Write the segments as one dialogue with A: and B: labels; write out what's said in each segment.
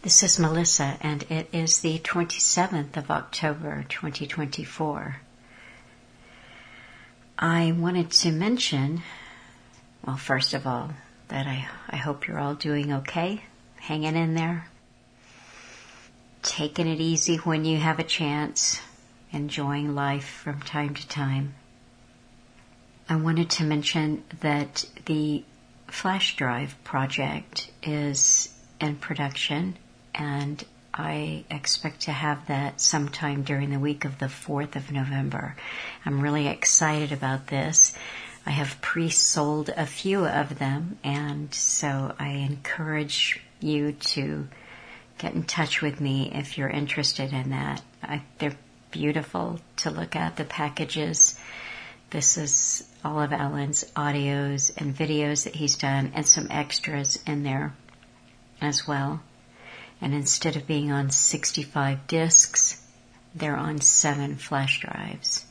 A: This is Melissa, and it is the 27th of October, 2024. I wanted to mention, well, first of all, that I hope you're all doing okay, hanging in there, taking it easy when you have a chance, enjoying life from time to time. I wanted to mention that the flash drive project is in production, and I expect to have that sometime during the week of the 4th of November. I'm really excited about this. I have pre-sold a few of them, and so I encourage you to get in touch with me if you're interested in that. They're beautiful to look at, the packages. This is all of Alan's audios and videos that he's done, and some extras in there as well. And instead of being on 65 discs, they're on 7 flash drives.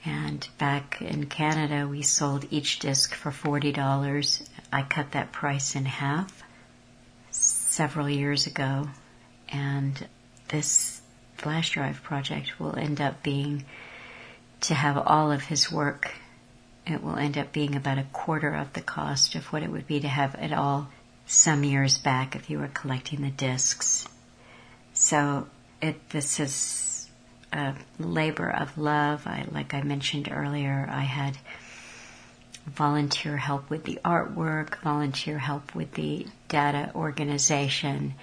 A: And back in Canada, we sold each disc for $40. I cut that price in half several years ago. And this flash drive project will end up being, to have all of his work, it will end up being about a quarter of the cost of what it would be to have it all some years back if you were collecting the discs. So this is a labor of love. Like I mentioned earlier, I had volunteer help with the artwork, volunteer help with the data organization,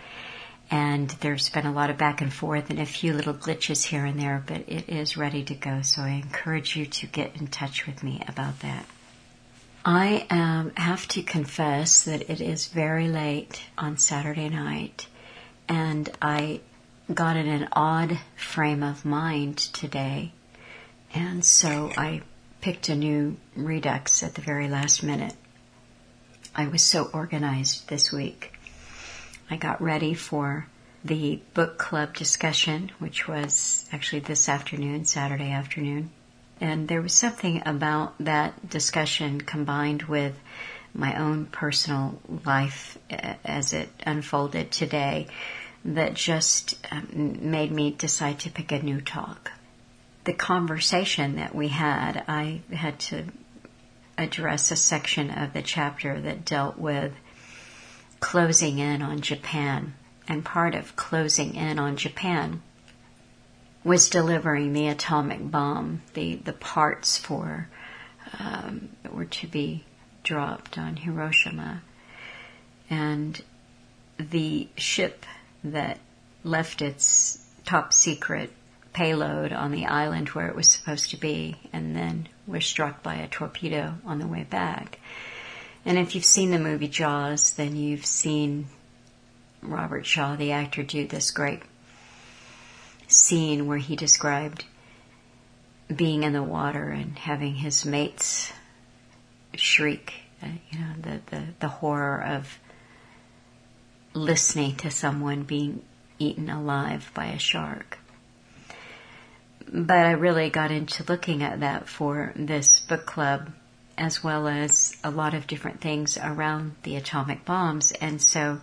A: and there's been a lot of back and forth and a few little glitches here and there, but it is ready to go, so I encourage you to get in touch with me about that. I have to confess that it is very late on Saturday night, and I got in an odd frame of mind today, and so I picked a new Redux at the very last minute. I was so organized this week. I got ready for the book club discussion, which was actually this afternoon, Saturday afternoon. And there was something about that discussion combined with my own personal life as it unfolded today that just made me decide to pick a new talk. The conversation that we had, I had to address a section of the chapter that dealt with closing in on Japan. And part of closing in on Japan was delivering the atomic bomb, the parts for that were to be dropped on Hiroshima. And the ship that left its top secret payload on the island where it was supposed to be and then was struck by a torpedo on the way back. And if you've seen the movie Jaws, then you've seen Robert Shaw, the actor, do this great scene where he described being in the water and having his mates shriek, the horror of listening to someone being eaten alive by a shark. But I really got into looking at that for this book club, as well as a lot of different things around the atomic bombs. And so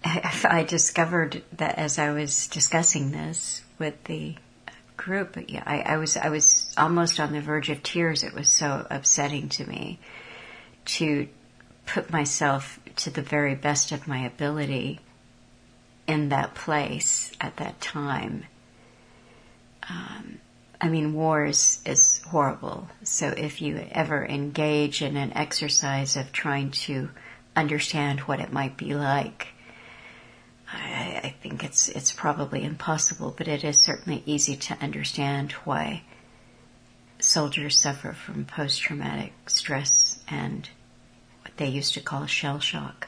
A: I discovered that as I was discussing this with the group, I was almost on the verge of tears. It was so upsetting to me to put myself to the very best of my ability in that place at that time. War is horrible. So if you ever engage in an exercise of trying to understand what it might be like, I think it's probably impossible, but it is certainly easy to understand why soldiers suffer from post-traumatic stress and what they used to call shell shock.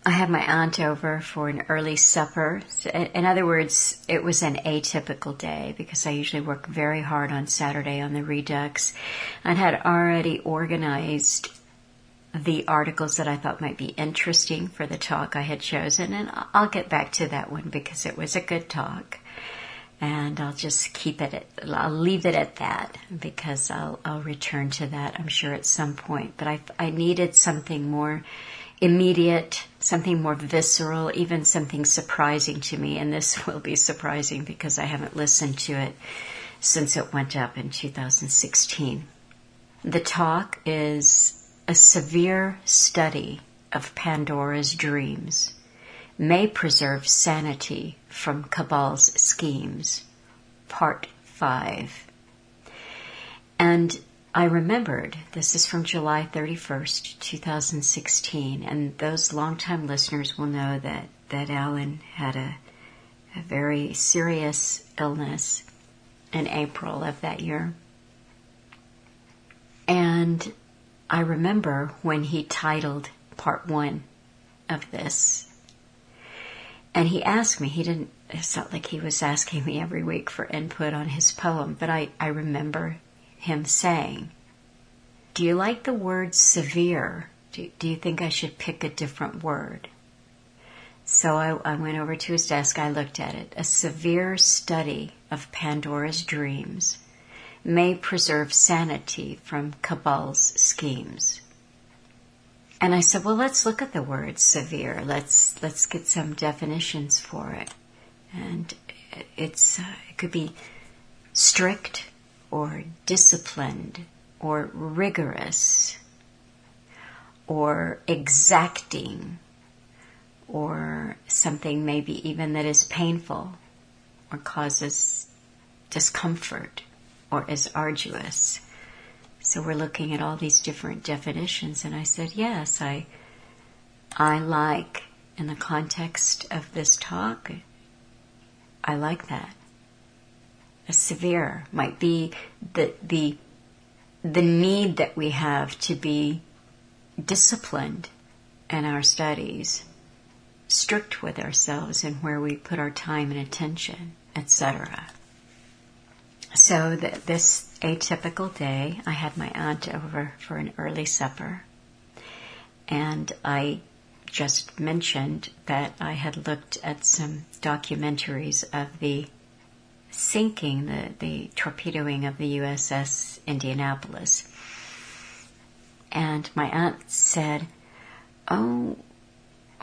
A: I had my aunt over for an early supper. In other words, it was an atypical day because I usually work very hard on Saturday on the Redux and had already organized the articles that I thought might be interesting for the talk I had chosen. And I'll get back to that one because it was a good talk. And I'll just I'll leave it at that because I'll return to that, I'm sure, at some point. But I needed something more immediate, something more visceral, even something surprising to me. And this will be surprising because I haven't listened to it since it went up in 2016. The talk is a severe study of Pandora's dreams may preserve sanity from Cabal's schemes, Part 5. And I remembered, this is from July 31st, 2016, and those longtime listeners will know that Alan had a very serious illness in April of that year. And I remember when he titled Part 1 of this, and he asked me, it's not like he was asking me every week for input on his poem, but I remember him saying, do you like the word severe? Do you think I should pick a different word? So I went over to his desk, I looked at it. A severe study of Pandora's dreams may preserve sanity from Cabal's schemes. And I said, well, let's look at the word severe. Let's get some definitions for it. And it could be strict or disciplined or rigorous or exacting or something maybe even that is painful or causes discomfort or is arduous. So we're looking at all these different definitions, and I said, yes, I like, in the context of this talk, I like that. A severe might be the need that we have to be disciplined in our studies, strict with ourselves in where we put our time and attention, etc. So this atypical day, I had my aunt over for an early supper, and I just mentioned that I had looked at some documentaries of the sinking, the torpedoing of the USS Indianapolis. And my aunt said, oh,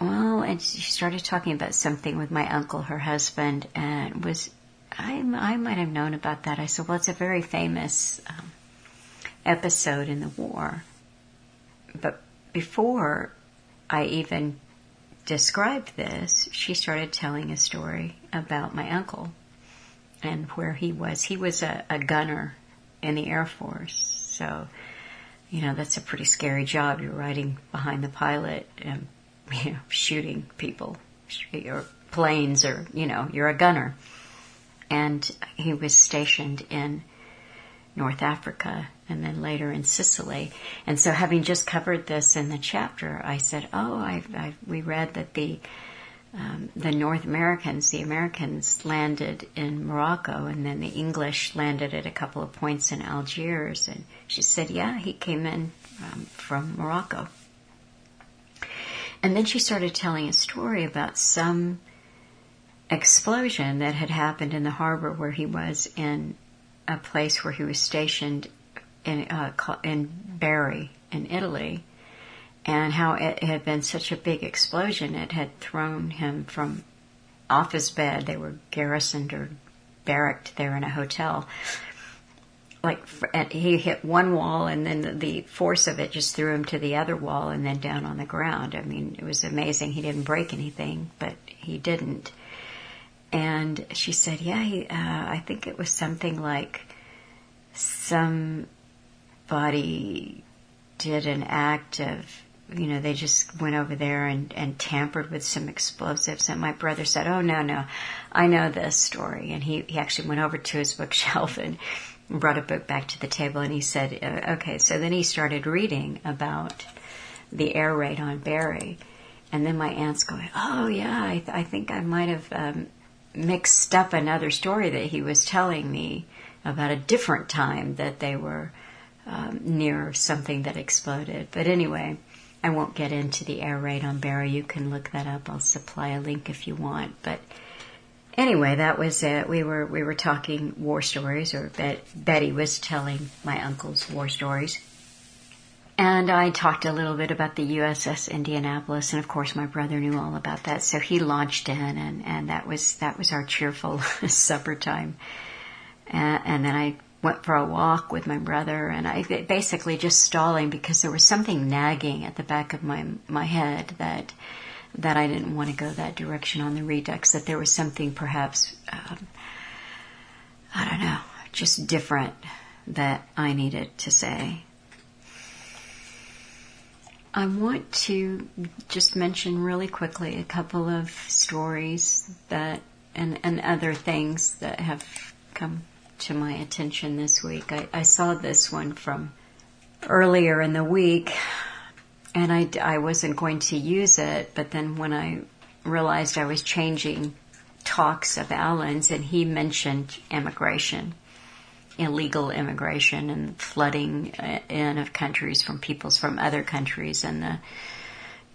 A: well, and she started talking about something with my uncle, her husband, and I might have known about that. I said, well, it's a very famous episode in the war. But before I even described this, she started telling a story about my uncle and where he was. He was a gunner in the Air Force. So, that's a pretty scary job. You're riding behind the pilot and, shooting people or planes or, you're a gunner. And he was stationed in North Africa and then later in Sicily. And so having just covered this in the chapter, I said, we read that the North Americans, the Americans landed in Morocco, and then the English landed at a couple of points in Algiers. And she said, yeah, he came in from Morocco. And then she started telling a story about some explosion that had happened in the harbor where he was, in a place where he was stationed in Bari in Italy, and how it had been such a big explosion it had thrown him from off his bed. They were garrisoned or barracked there in a hotel. And he hit one wall, and then the force of it just threw him to the other wall and then down on the ground. I mean, it was amazing. He didn't break anything, but he didn't. And she said, I think it was something like somebody did an act of, they just went over there and tampered with some explosives. And my brother said, oh, no, I know this story. And he actually went over to his bookshelf and brought a book back to the table, and he said, okay. So then he started reading about the air raid on Bari. And then my aunt's going, oh, yeah, I think I might have mixed up another story that he was telling me about a different time that they were near something that exploded. But anyway, I won't get into the air raid on Bari. You can look that up. I'll supply a link if you want. But anyway, that was it. We were talking war stories, or Betty was telling my uncle's war stories. And I talked a little bit about the USS Indianapolis, and of course my brother knew all about that, so he launched in, and that was our cheerful supper time. And then I went for a walk with my brother, and I basically just stalling because there was something nagging at the back of my head that I didn't want to go that direction on the Redux, that there was something perhaps, I don't know, just different that I needed to say. I want to just mention really quickly a couple of stories that and other things that have come to my attention this week. I saw this one from earlier in the week, and I wasn't going to use it, but then when I realized I was changing talks of Alan's, and he mentioned immigration, illegal immigration and flooding in of countries from peoples from other countries and the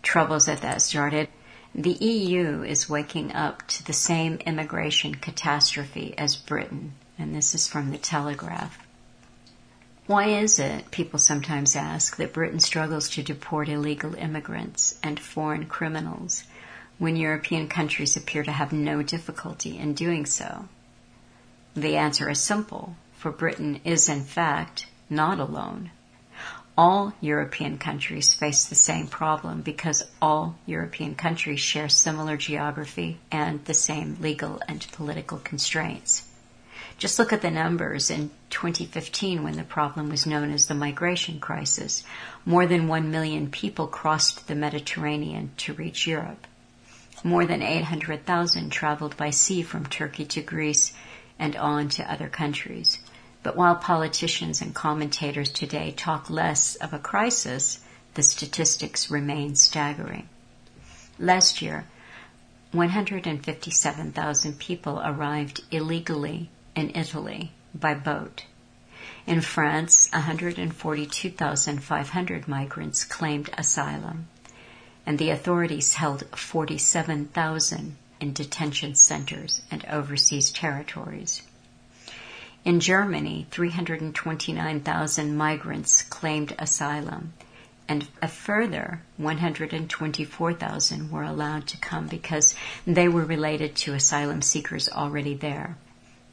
A: troubles that started. The EU is waking up to the same immigration catastrophe as Britain, and this is from the Telegraph. Why is it, people sometimes ask, that Britain struggles to deport illegal immigrants and foreign criminals when European countries appear to have no difficulty in doing so? The answer is simple. For Britain is, in fact, not alone. All European countries face the same problem because all European countries share similar geography and the same legal and political constraints. Just look at the numbers in 2015 when the problem was known as the migration crisis. More than 1 million people crossed the Mediterranean to reach Europe. More than 800,000 traveled by sea from Turkey to Greece and on to other countries. But while politicians and commentators today talk less of a crisis, the statistics remain staggering. Last year, 157,000 people arrived illegally in Italy by boat. In France, 142,500 migrants claimed asylum, and the authorities held 47,000 in detention centers and overseas territories. In Germany, 329,000 migrants claimed asylum, and a further 124,000 were allowed to come because they were related to asylum seekers already there.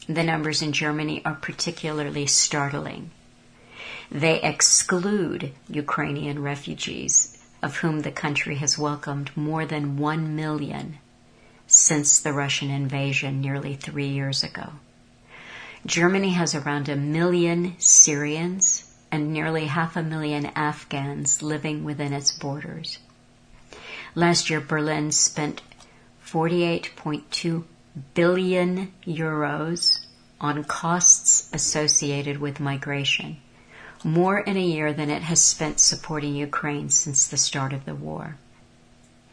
A: The numbers in Germany are particularly startling. They exclude Ukrainian refugees, of whom the country has welcomed more than 1 million since the Russian invasion nearly 3 years ago. Germany has around 1 million Syrians and nearly 500,000 Afghans living within its borders. Last year, Berlin spent 48.2 billion euros on costs associated with migration, more in a year than it has spent supporting Ukraine since the start of the war.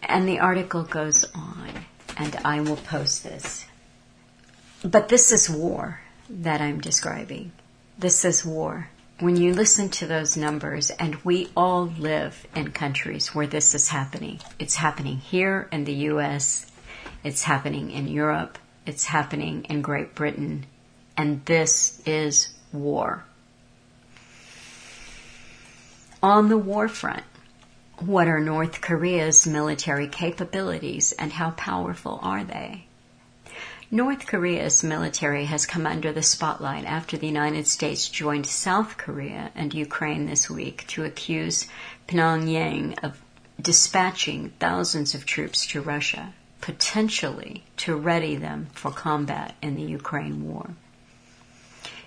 A: And the article goes on, and I will post this. But this is war that I'm describing. This is war. When you listen to those numbers, and we all live in countries where this is happening. It's happening here in the U.S., it's happening in Europe, it's happening in Great Britain, and this is war. On the war front, what are North Korea's military capabilities and how powerful are they? North Korea's military has come under the spotlight after the United States joined South Korea and Ukraine this week to accuse Pyongyang of dispatching thousands of troops to Russia, potentially to ready them for combat in the Ukraine war.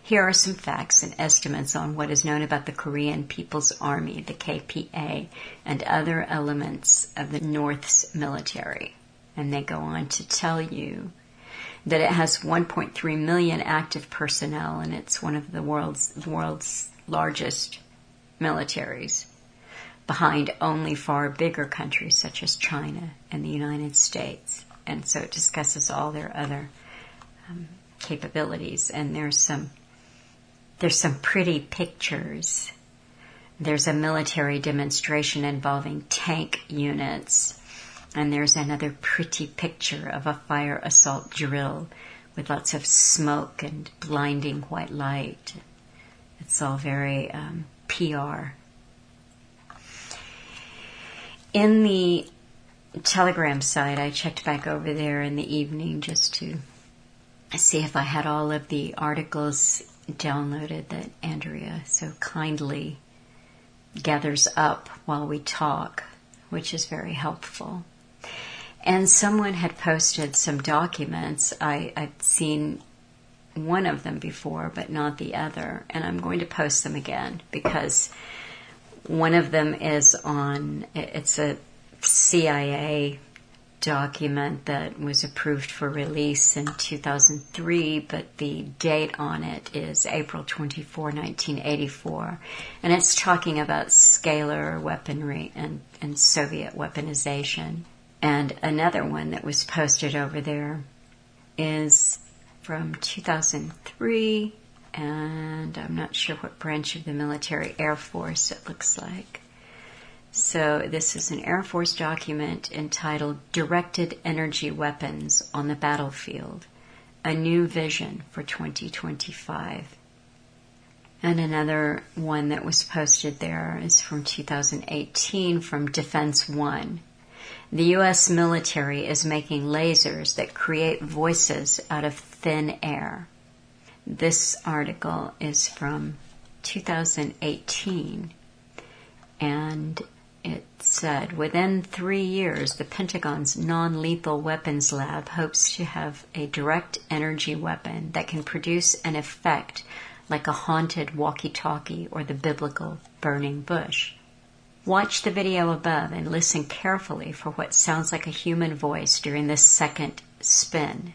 A: Here are some facts and estimates on what is known about the Korean People's Army, the KPA, and other elements of the North's military. And they go on to tell you that it has 1.3 million active personnel, and it's one of the world's largest militaries, behind only far bigger countries such as China and the United States. And so it discusses all their other capabilities, and there's some pretty pictures. There's a military demonstration involving tank units. And there's another pretty picture of a fire assault drill with lots of smoke and blinding white light. It's all very PR. In the Telegram site, I checked back over there in the evening just to see if I had all of the articles downloaded that Andrea so kindly gathers up while we talk, which is very helpful. And someone had posted some documents. I'd seen one of them before, but not the other. And I'm going to post them again because one of them is it's a CIA document that was approved for release in 2003, but the date on it is April 24, 1984. And it's talking about scalar weaponry and Soviet weaponization. And another one that was posted over there is from 2003, and I'm not sure what branch of the military, Air Force it looks like. So this is an Air Force document entitled Directed Energy Weapons on the Battlefield, A New Vision for 2025. And another one that was posted there is from 2018 from Defense One. The U.S. military is making lasers that create voices out of thin air. This article is from 2018, and it said, within 3 years, the Pentagon's non-lethal weapons lab hopes to have a direct energy weapon that can produce an effect like a haunted walkie-talkie or the biblical burning bush. Watch the video above and listen carefully for what sounds like a human voice during this second spin.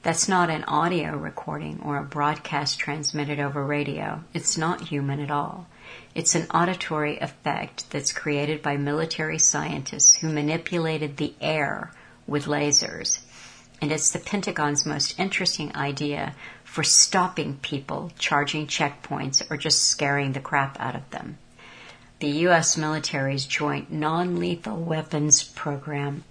A: That's not an audio recording or a broadcast transmitted over radio. It's not human at all. It's an auditory effect that's created by military scientists who manipulated the air with lasers. And it's the Pentagon's most interesting idea for stopping people charging checkpoints or just scaring the crap out of them. The U.S. military's Joint Non-Lethal Weapons Program,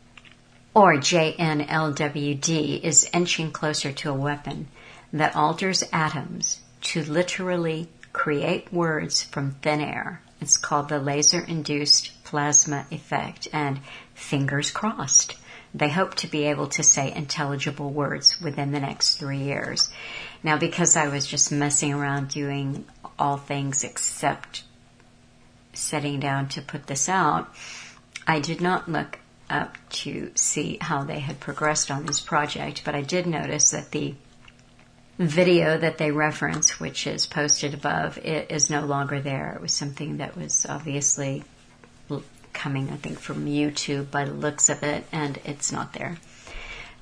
A: or JNLWD, is inching closer to a weapon that alters atoms to literally create words from thin air. It's called the laser-induced plasma effect, and fingers crossed. They hope to be able to say intelligible words within the next 3 years. Now, because I was just messing around doing all things except sitting down to put this out, I did not look up to see how they had progressed on this project, but I did notice that the video that they reference, which is posted above, it is no longer there. It was something that was obviously coming, I think, from YouTube by the looks of it, and it's not there.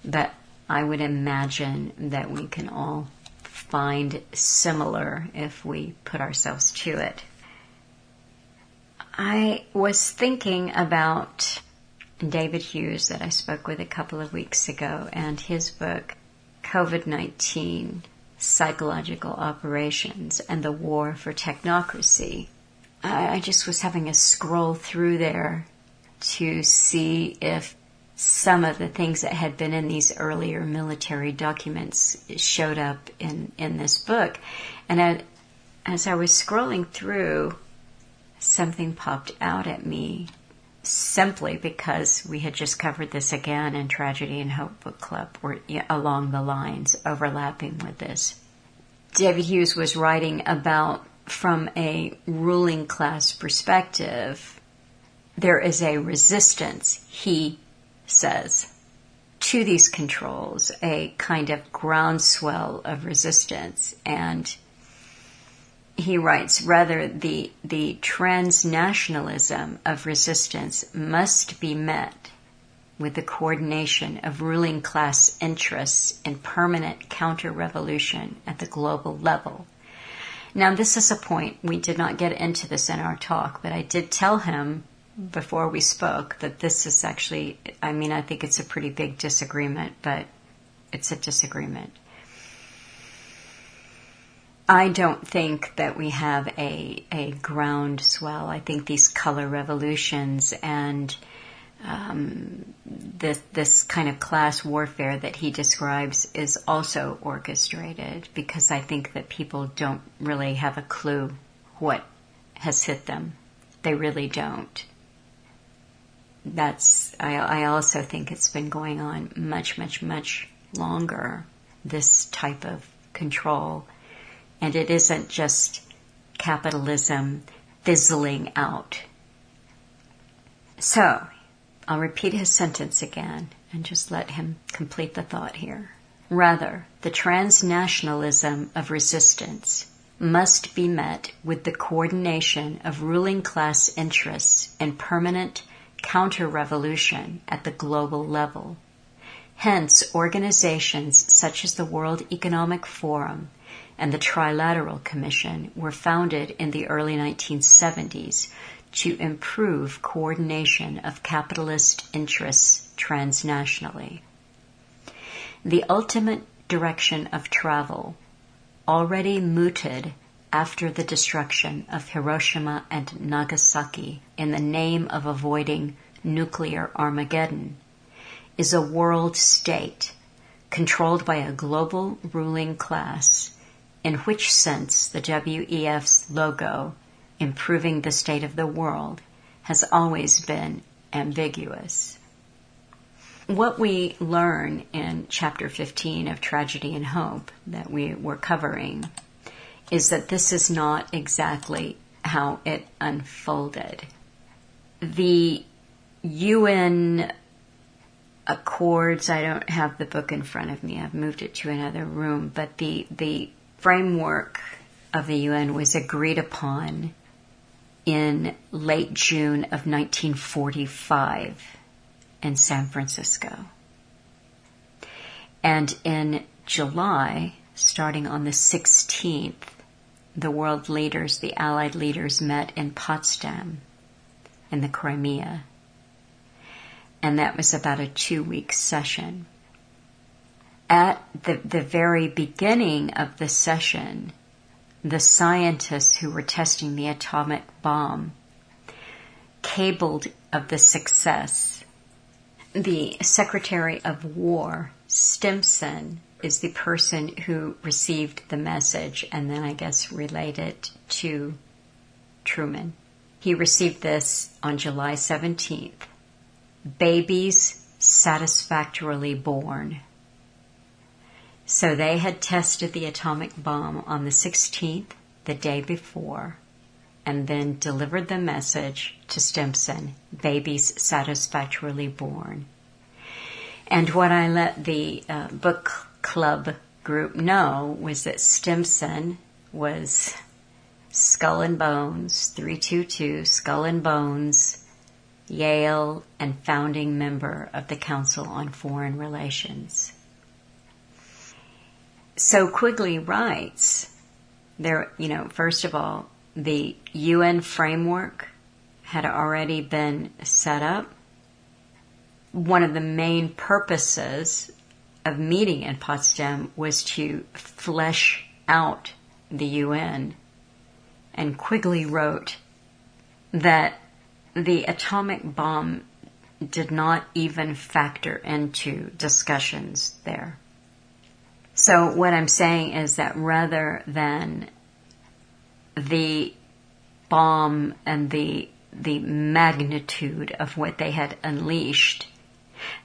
A: But I would imagine that we can all find similar if we put ourselves to it. I was thinking about David Hughes that I spoke with a couple of weeks ago, and his book, COVID-19, Psychological Operations and the War for Technocracy. I just was having a scroll through there to see if some of the things that had been in these earlier military documents showed up in this book. And as I was scrolling through, something popped out at me simply because we had just covered this again in Tragedy and Hope Book Club, or along the lines overlapping with this. David Hughes was writing about, from a ruling class perspective, there is a resistance, he says, to these controls, a kind of groundswell of resistance. And he writes, rather, the transnationalism of resistance must be met with the coordination of ruling class interests in permanent counter-revolution at the global level. Now, this is a point, we did not get into this in our talk, but I did tell him before we spoke that this is actually, I think it's a pretty big disagreement, but it's a disagreement. I don't think that we have a groundswell. I think these color revolutions and this kind of class warfare that he describes is also orchestrated, because I think that people don't really have a clue what has hit them. They really don't. I also think it's been going on much, much, much longer, this type of control. And it isn't just capitalism fizzling out. So, I'll repeat his sentence again and just let him complete the thought here. Rather, the transnationalism of resistance must be met with the coordination of ruling class interests in permanent counter-revolution at the global level. Hence, organizations such as the World Economic Forum and the Trilateral Commission were founded in the early 1970s to improve coordination of capitalist interests transnationally. The ultimate direction of travel, already mooted after the destruction of Hiroshima and Nagasaki in the name of avoiding nuclear Armageddon, is a world state controlled by a global ruling class, in which sense the WEF's logo, improving the state of the world, has always been ambiguous. What we learn in Chapter 15 of Tragedy and Hope that we were covering is that this is not exactly how it unfolded. The UN Accords, I don't have the book in front of me, I've moved it to another room, but the framework of the UN was agreed upon in late June of 1945 in San Francisco. And in July, starting on the 16th, the world leaders, the Allied leaders, met in Potsdam in the Crimea. And that was about a 2-week session. At the very beginning of the session, the scientists who were testing the atomic bomb cabled of the success. The Secretary of War, Stimson, is the person who received the message and then I guess relayed it to Truman. He received this on July 17th. Babies satisfactorily born. So they had tested the atomic bomb on the 16th, the day before, and then delivered the message to Stimson, babies satisfactorily born. And what I let the book club group know was that Stimson was Skull and Bones, 322, Skull and Bones, Yale, and founding member of the Council on Foreign Relations. So Quigley writes, first of all, the UN framework had already been set up. One of the main purposes of meeting in Potsdam was to flesh out the UN. And Quigley wrote that the atomic bomb did not even factor into discussions there. So what I'm saying is that rather than the bomb and the magnitude of what they had unleashed,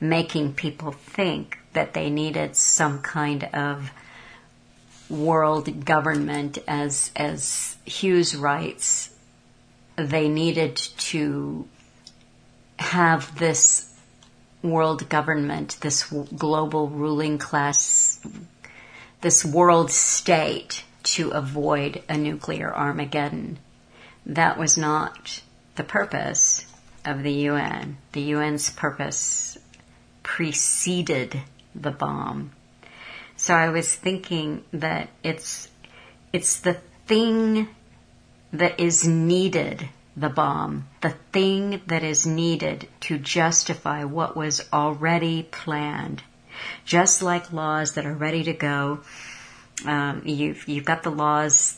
A: making people think that they needed some kind of world government, as Hughes writes, they needed to have this world government, this global ruling class, this world state to avoid a nuclear Armageddon. That was not the purpose of the UN. The UN's purpose preceded the bomb. So I was thinking that it's the thing that is needed, the bomb, the thing that is needed to justify what was already planned. Just like laws that are ready to go, you've got the laws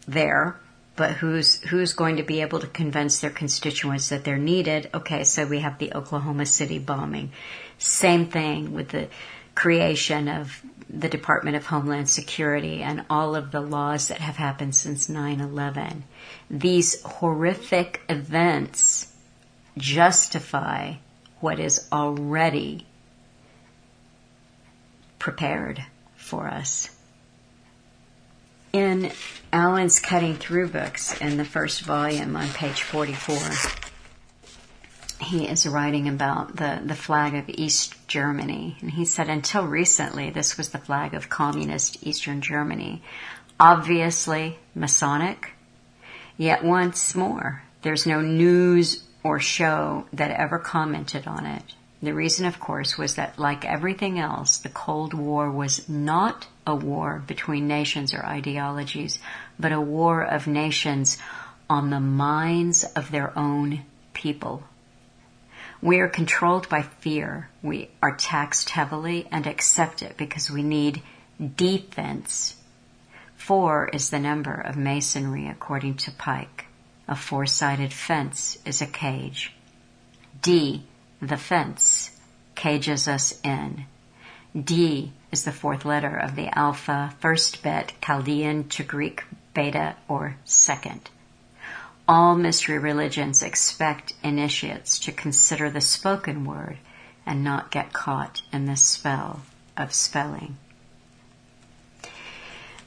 A: there, but who's going to be able to convince their constituents that they're needed? Okay, so we have the Oklahoma City bombing. Same thing with the creation of the Department of Homeland Security and all of the laws that have happened since 9/11. These horrific events justify what is already prepared for us. In Alan's Cutting Through books, in the first volume on page 44, he is writing about the flag of East Germany. And he said, until recently, this was the flag of communist Eastern Germany. Obviously Masonic, yet once more, there's no news or show that ever commented on it. The reason, of course, was that, like everything else, the Cold War was not a war between nations or ideologies, but a war of nations on the minds of their own people. We are controlled by fear. We are taxed heavily and accept it because we need defense. 4 is the number of masonry, according to Pike. A 4-sided fence is a cage. D, the fence, cages us in. D is the 4th letter of the alpha, first bet, Chaldean to Greek, beta, or second. All mystery religions expect initiates to consider the spoken word and not get caught in the spell of spelling.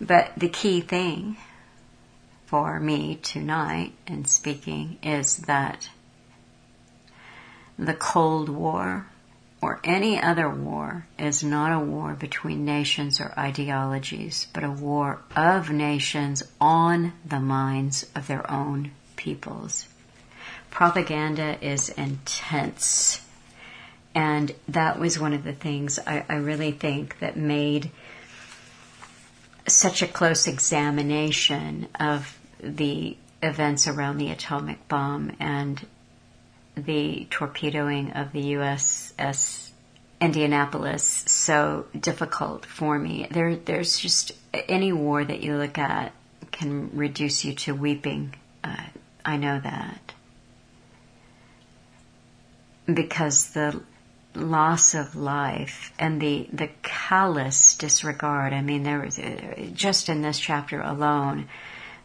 A: But the key thing for me tonight in speaking is that the Cold War or any other war is not a war between nations or ideologies, but a war of nations on the minds of their own peoples. Propaganda is intense. And that was one of the things I really think that made such a close examination of the events around the atomic bomb and the torpedoing of the USS Indianapolis so difficult for me. There's just any war that you look at can reduce you to weeping. I know that. Because the loss of life and the callous disregard, I mean, there was, just in this chapter alone,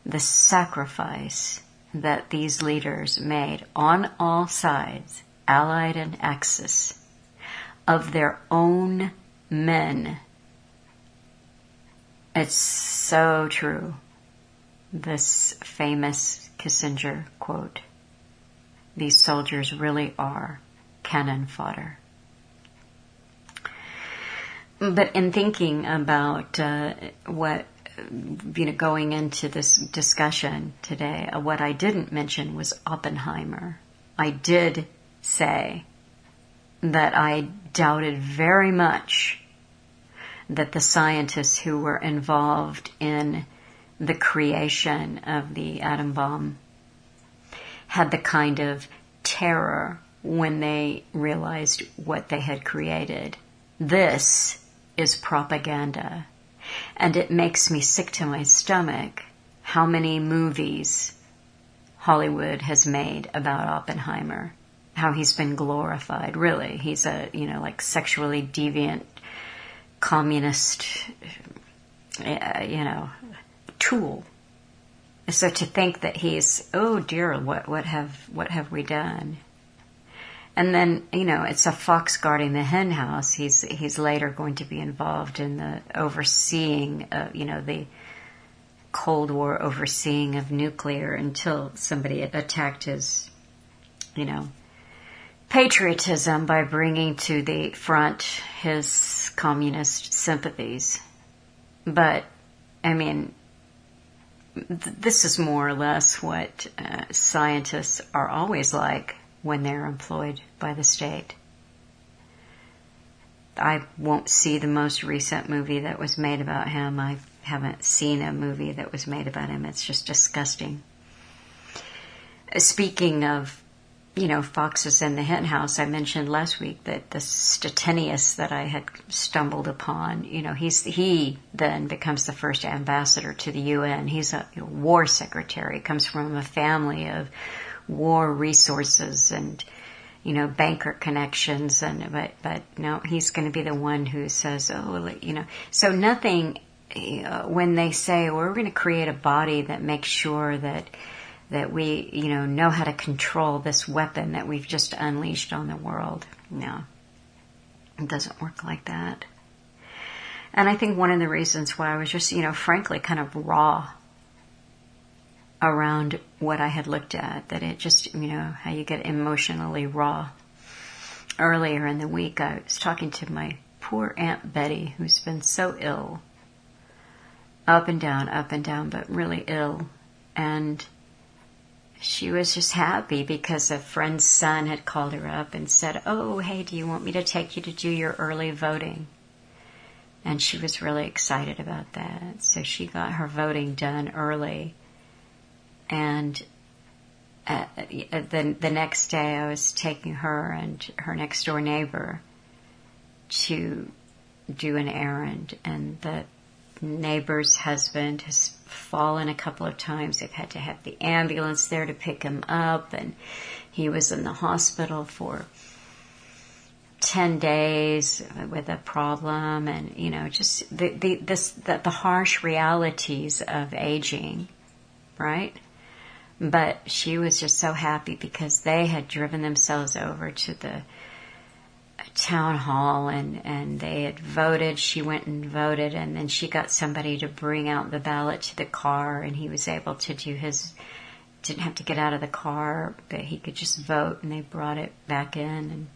A: the sacrifice that these leaders made on all sides, Allied and Axis, of their own men. It's so true. This famous Kissinger quote, these soldiers really are cannon fodder. But in thinking about what, going into this discussion today, what I didn't mention was Oppenheimer. I did say that I doubted very much that the scientists who were involved in the creation of the atom bomb had the kind of terror when they realized what they had created. This is propaganda. And it makes me sick to my stomach how many movies Hollywood has made about Oppenheimer. How he's been glorified, really. He's a, like sexually deviant communist, tool. So to think that he's, oh dear, what have we done? And then, it's a fox guarding the hen house. He's later going to be involved in the overseeing, the Cold War overseeing of nuclear until somebody attacked his, patriotism by bringing to the front his communist sympathies. But, this is more or less what scientists are always like when they're employed by the state. I won't see the most recent movie that was made about him. I haven't seen a movie that was made about him. It's just disgusting. Speaking of, foxes in the hen house, I mentioned last week that the Stettinius that I had stumbled upon, he then becomes the first ambassador to the UN. He's a war secretary, comes from a family of war resources and, banker connections. But no, he's going to be the one who says, so nothing, when they say, well, we're going to create a body that makes sure that that we, know how to control this weapon that we've just unleashed on the world. No, it doesn't work like that. And I think one of the reasons why I was just, frankly, kind of raw around what I had looked at, that it just, how you get emotionally raw. Earlier in the week, I was talking to my poor Aunt Betty, who's been so ill, up and down, but really ill. And she was just happy because a friend's son had called her up and said, "Oh, hey, do you want me to take you to do your early voting?" And she was really excited about that. So she got her voting done early. And the next day I was taking her and her next door neighbor to do an errand. And the neighbor's husband has fallen a couple of times. They've had to have the ambulance there to pick him up, and he was in the hospital for 10 days with a problem, and just the harsh realities of aging, right? But she was just so happy because they had driven themselves over to the town hall and they had voted. She went and voted, and then she got somebody to bring out the ballot to the car, and he was able to do didn't have to get out of the car, but he could just vote, and they brought it back in, and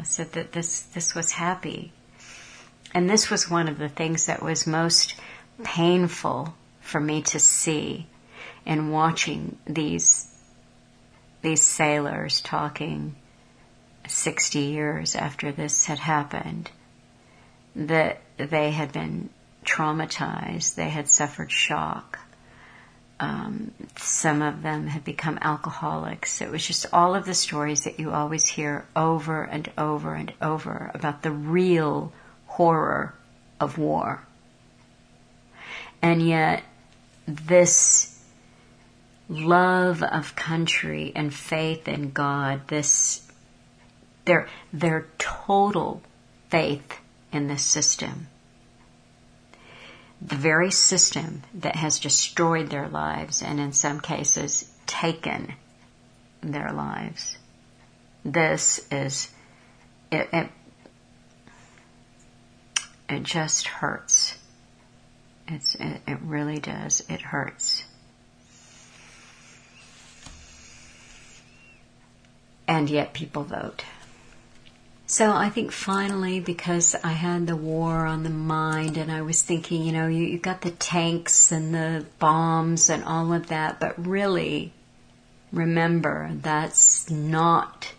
A: so that this was happy. And this was one of the things that was most painful for me to see in watching these sailors talking 60 years after this had happened, that they had been traumatized, they had suffered shock. Some of them had become alcoholics. It was just all of the stories that you always hear over and over and over about the real horror of war. And yet, this love of country and faith in God, their total faith in this system, the very system that has destroyed their lives and in some cases taken their lives. This is, it just hurts. It really does. It hurts. And yet people vote. So I think finally, because I had the war on the mind and I was thinking, you got the tanks and the bombs and all of that, but really, remember, that's not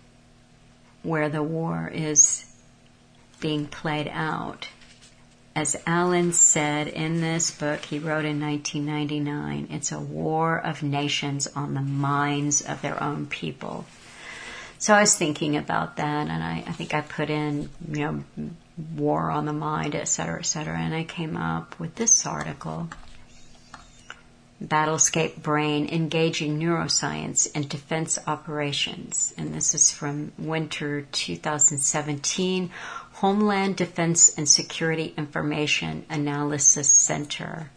A: where the war is being played out. As Alan said in this book he wrote in 1999, it's a war of nations on the minds of their own people. So I was thinking about that, and I think I put in, war on the mind, et cetera, and I came up with this article, Battlescape Brain, Engaging Neuroscience in Defense Operations. And this is from winter 2017, Homeland Defense and Security Information Analysis Center.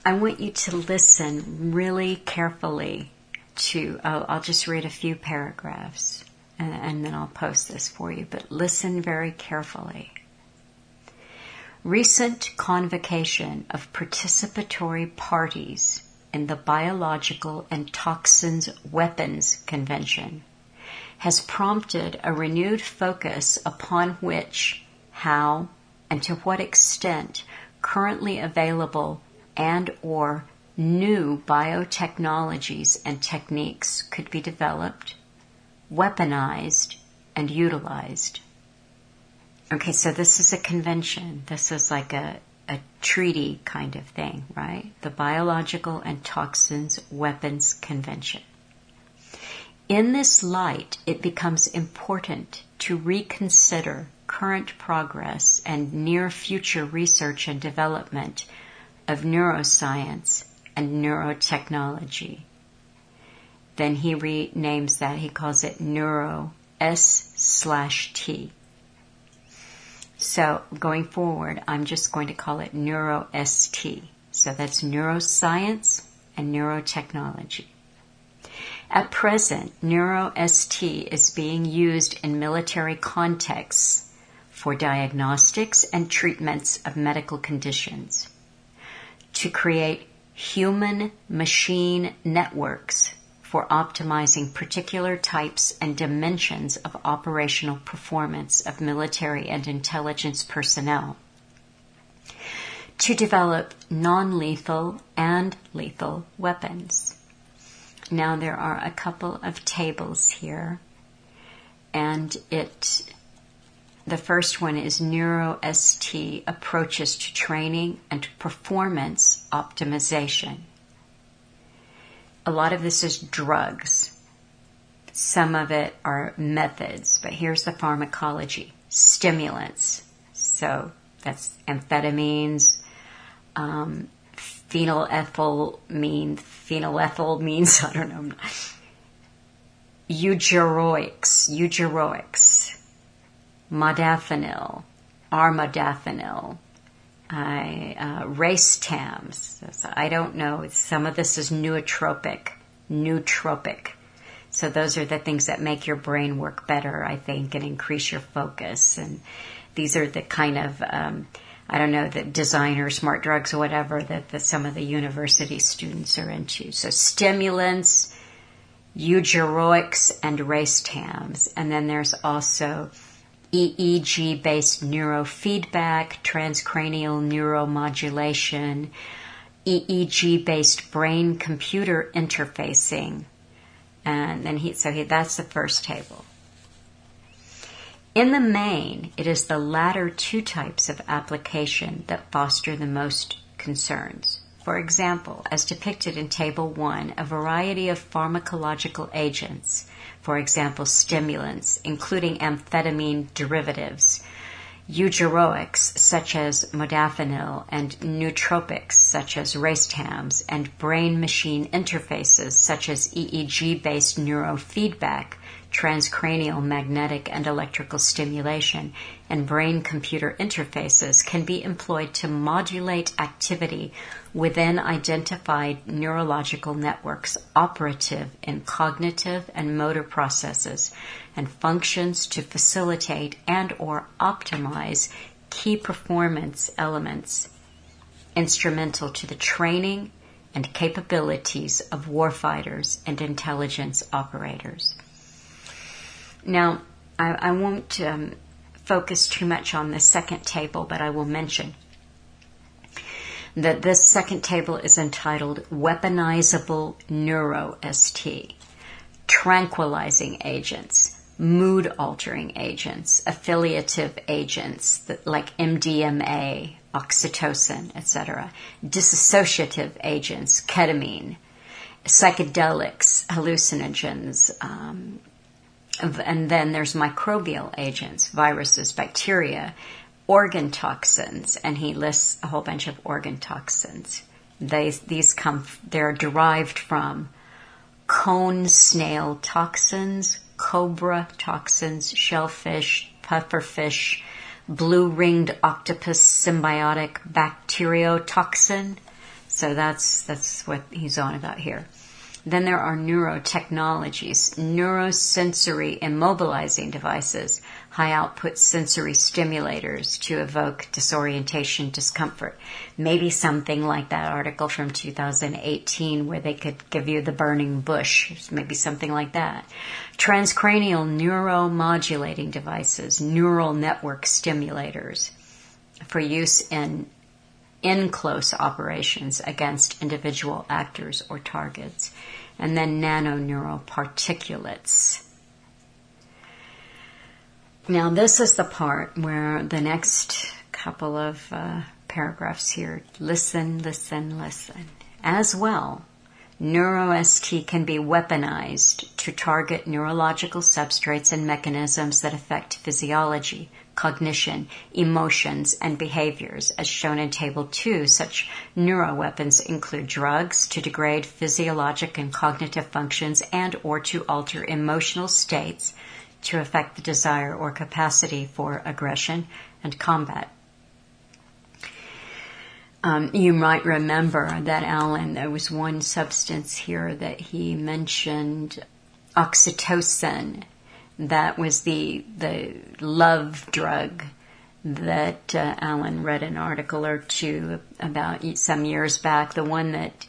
A: I want you to listen really carefully I'll just read a few paragraphs and then I'll post this for you, but listen very carefully. Recent convocation of participatory parties in the Biological and Toxins Weapons Convention has prompted a renewed focus upon which, how, and to what extent currently available and or new biotechnologies and techniques could be developed, weaponized, and utilized. Okay, so this is a convention. This is like a treaty kind of thing, right? The Biological and Toxins Weapons Convention. In this light, it becomes important to reconsider current progress and near future research and development of neuroscience and neurotechnology. Then he renames that, he calls it Neuro S/T. So going forward, I'm just going to call it Neuro ST. So that's neuroscience and neurotechnology. At present, NeuroST is being used in military contexts for diagnostics and treatments of medical conditions, to create human-machine networks for optimizing particular types and dimensions of operational performance of military and intelligence personnel, to develop non-lethal and lethal weapons. Now there are a couple of tables here, and the first one is NeuroST approaches to training and performance optimization. A lot of this is drugs. Some of it are methods, but here's the pharmacology. Stimulants. So that's amphetamines, phenylethyl means, I don't know. Eugeroics, modafinil, armodafinil, racetams. So I don't know. Some of this is nootropic. So those are the things that make your brain work better, I think, and increase your focus. And these are the kind of, the designer, smart drugs or whatever that some of the university students are into. So stimulants, eugeroics, and racetams. And then there's also EEG-based neurofeedback, transcranial neuromodulation, EEG-based brain-computer interfacing. And then that's the first table. In the main, it is the latter two types of application that foster the most concerns. For example, as depicted in Table 1, a variety of pharmacological agents, for example, stimulants, including amphetamine derivatives, eugeroics, such as modafinil, and nootropics, such as racetams, and brain-machine interfaces, such as EEG-based neurofeedback, transcranial magnetic and electrical stimulation, and brain-computer interfaces can be employed to modulate activity within identified neurological networks operative in cognitive and motor processes and functions to facilitate and or optimize key performance elements instrumental to the training and capabilities of warfighters and intelligence operators. Now, I won't focus too much on the second table, but I will mention that this second table is entitled Weaponizable NeuroST, Tranquilizing Agents, Mood-Altering Agents, Affiliative Agents like MDMA, oxytocin, etc., Dissociative Agents, ketamine, Psychedelics, hallucinogens, and then there's microbial agents, viruses, bacteria, organ toxins, and he lists a whole bunch of organ toxins. They're derived from cone snail toxins, cobra toxins, shellfish, pufferfish, blue-ringed octopus symbiotic bacteriotoxin. So that's what he's on about here. Then there are neurotechnologies, neurosensory immobilizing devices, high-output sensory stimulators to evoke disorientation, discomfort. Maybe something like that article from 2018 where they could give you the burning bush. Maybe something like that. Transcranial neuromodulating devices, neural network stimulators for use in close operations against individual actors or targets. And then nanoneural particulates. Now this is the part where the next couple of paragraphs here, listen. As well, NeuroST can be weaponized to target neurological substrates and mechanisms that affect physiology, cognition, emotions, and behaviors. As shown in Table 2, such neuroweapons include drugs to degrade physiologic and cognitive functions and or to alter emotional states to affect the desire or capacity for aggression and combat. You might remember that Alan, there was one substance here that he mentioned, oxytocin. That was the love drug that Alan read an article or two about some years back, the one that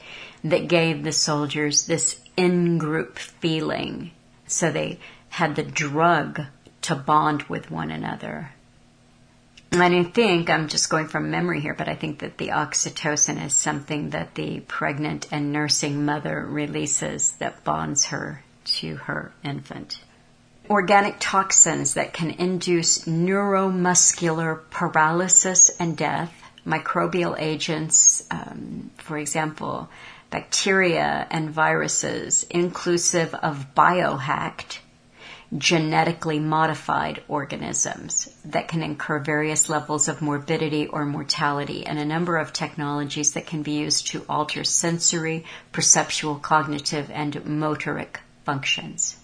A: gave the soldiers this in-group feeling. So they had the drug to bond with one another. And I think, I'm just going from memory here, but I think that the oxytocin is something that the pregnant and nursing mother releases that bonds her to her infant. Organic toxins that can induce neuromuscular paralysis and death, microbial agents, for example, bacteria and viruses, inclusive of biohacked, genetically modified organisms that can incur various levels of morbidity or mortality, and a number of technologies that can be used to alter sensory, perceptual, cognitive, and motoric functions.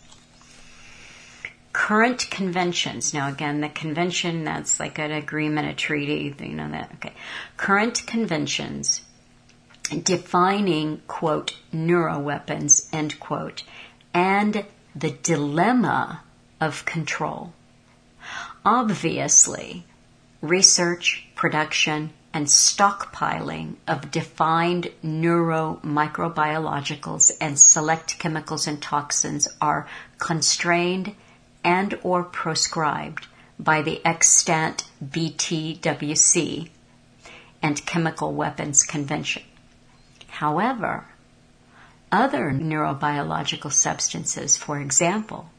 A: Current conventions. Now again, the convention, that's like an agreement, a treaty, you know that, okay. Current conventions defining, quote, neuroweapons, end quote, and the dilemma of control. Obviously, research, production, and stockpiling of defined neuromicrobiologicals and select chemicals and toxins are constrained and or proscribed by the extant BTWC and Chemical Weapons Convention. However, other neurobiological substances, for example,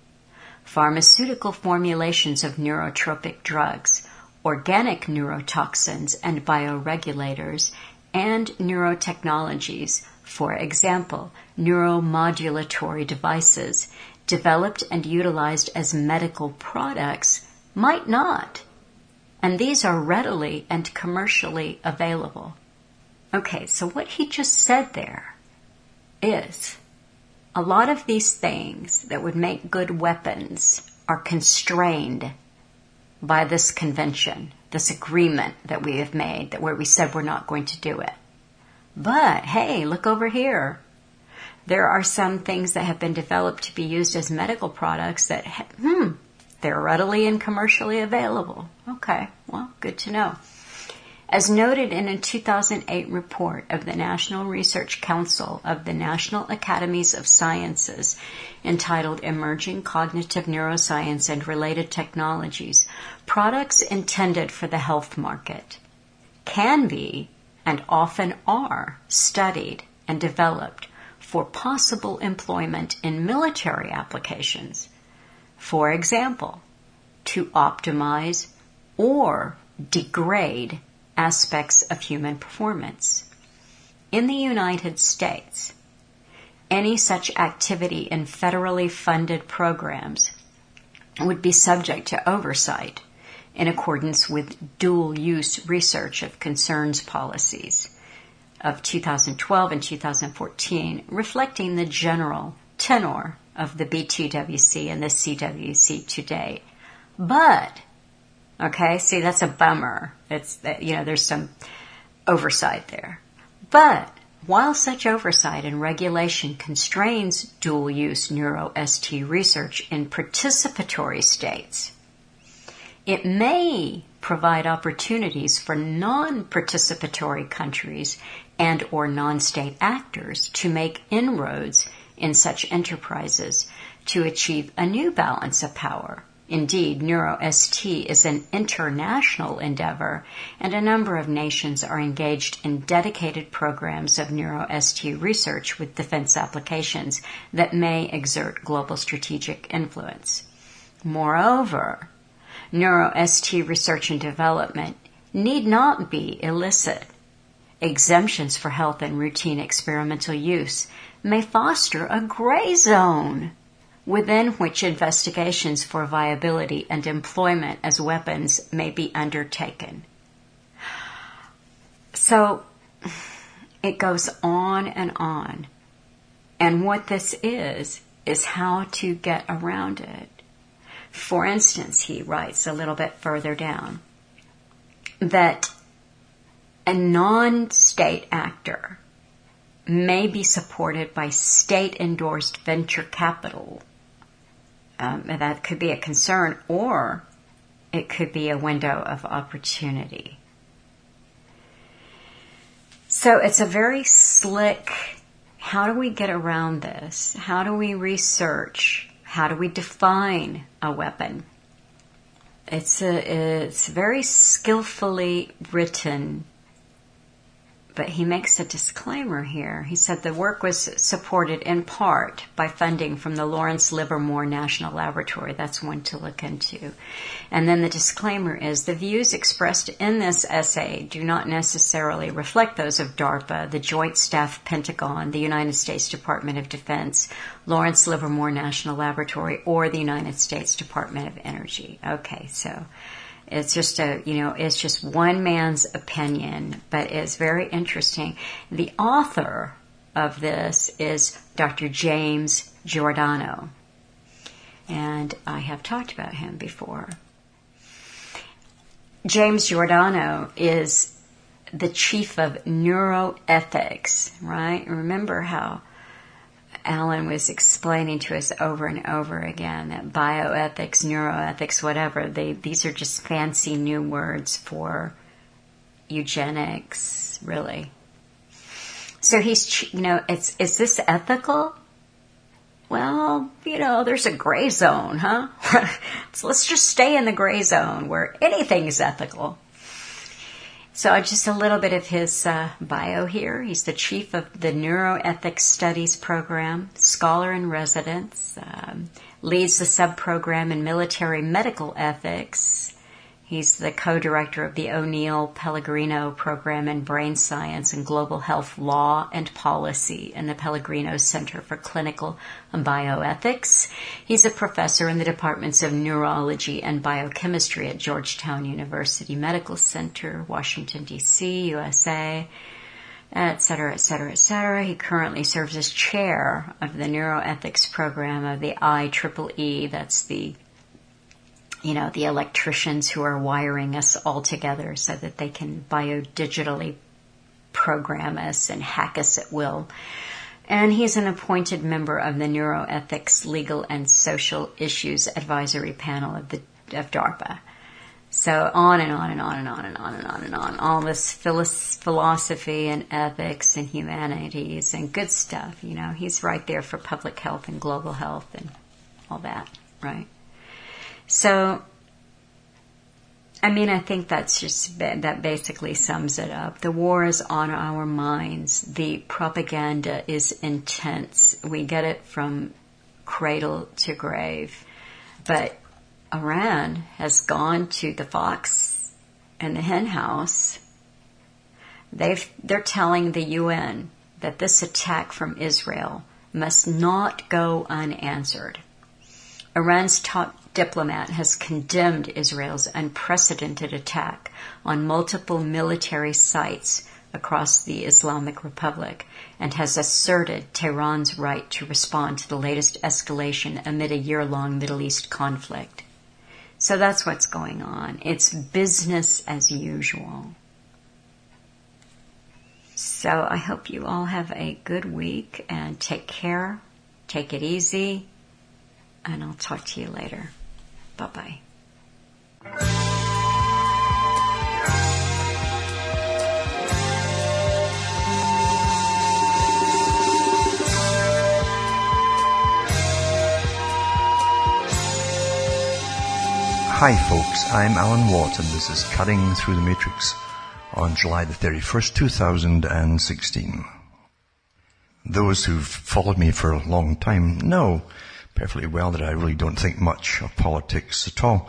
A: pharmaceutical formulations of neurotropic drugs, organic neurotoxins and bioregulators, and neurotechnologies, for example, neuromodulatory devices, developed and utilized as medical products, might not. And these are readily and commercially available. Okay, so what he just said there is a lot of these things that would make good weapons are constrained by this convention, this agreement that we have made, that where we said we're not going to do it. But hey, look over here. There are some things that have been developed to be used as medical products that, they're readily and commercially available. Okay, well, good to know. As noted in a 2008 report of the National Research Council of the National Academies of Sciences entitled Emerging Cognitive Neuroscience and Related Technologies, products intended for the health market can be and often are studied and developed for possible employment in military applications. For example, to optimize or degrade aspects of human performance. In the United States, any such activity in federally funded programs would be subject to oversight in accordance with dual-use research of concerns policies of 2012 and 2014, reflecting the general tenor of the BTWC and the CWC today. But, okay, see, that's a bummer. It's, there's some oversight there. But while such oversight and regulation constrains dual-use neuro-ST research in participatory states, it may provide opportunities for non-participatory countries and or non-state actors to make inroads in such enterprises to achieve a new balance of power. Indeed, neuro-ST is an international endeavor, and a number of nations are engaged in dedicated programs of neuro-ST research with defense applications that may exert global strategic influence. Moreover, neuro-ST research and development need not be illicit. Exemptions for health and routine experimental use may foster a gray zone within which investigations for viability and employment as weapons may be undertaken. So it goes on and on. And what this is how to get around it. For instance, he writes a little bit further down that a non-state actor may be supported by state-endorsed venture capital. That could be a concern, or it could be a window of opportunity. So it's a very slick, how do we get around this? How do we research? How do we define a weapon? It's very skillfully written, but he makes a disclaimer here. He said the work was supported in part by funding from the Lawrence Livermore National Laboratory. That's one to look into. And then the disclaimer is, the views expressed in this essay do not necessarily reflect those of DARPA, the Joint Staff Pentagon, the United States Department of Defense, Lawrence Livermore National Laboratory, or the United States Department of Energy. Okay, so it's just it's just one man's opinion, but it's very interesting. The author of this is Dr. James Giordano, and I have talked about him before. James Giordano is the chief of neuroethics, right? Remember how Alan was explaining to us over and over again that bioethics, neuroethics, whatever, these are just fancy new words for eugenics, really. So he's, is this ethical? Well, there's a gray zone, huh? So let's just stay in the gray zone where anything is ethical. So just a little bit of his bio here. He's the chief of the Neuroethics Studies Program, scholar in residence, leads the sub-program in military medical ethics. He's the co-director of the O'Neill Pellegrino Program in Brain Science and Global Health Law and Policy in the Pellegrino Center for Clinical Bioethics. He's a professor in the departments of neurology and biochemistry at Georgetown University Medical Center, Washington, D.C., USA, etc., etc., etc. He currently serves as chair of the neuroethics program of the IEEE. That's the electricians who are wiring us all together so that they can biodigitally program us and hack us at will. And he's an appointed member of the Neuroethics Legal and Social Issues Advisory Panel of DARPA. So on and on and on and on and on and on and on. All this philosophy and ethics and humanities and good stuff. He's right there for public health and global health and all that, right? So, I think that basically sums it up. The war is on our minds. The propaganda is intense. We get it from cradle to grave. But Iran has gone to the fox and the hen house. They're telling the UN that this attack from Israel must not go unanswered. Iran's top diplomat has condemned Israel's unprecedented attack on multiple military sites across the Islamic Republic and has asserted Tehran's right to respond to the latest escalation amid a year-long Middle East conflict. So that's what's going on. It's business as usual. So I hope you all have a good week and take care. Take it easy. And I'll talk to you later. Bye-bye.
B: Hi folks, I'm Alan Watt and this is Cutting Through the Matrix on July the 31st, 2016. Those who've followed me for a long time know perfectly well that I really don't think much of politics at all.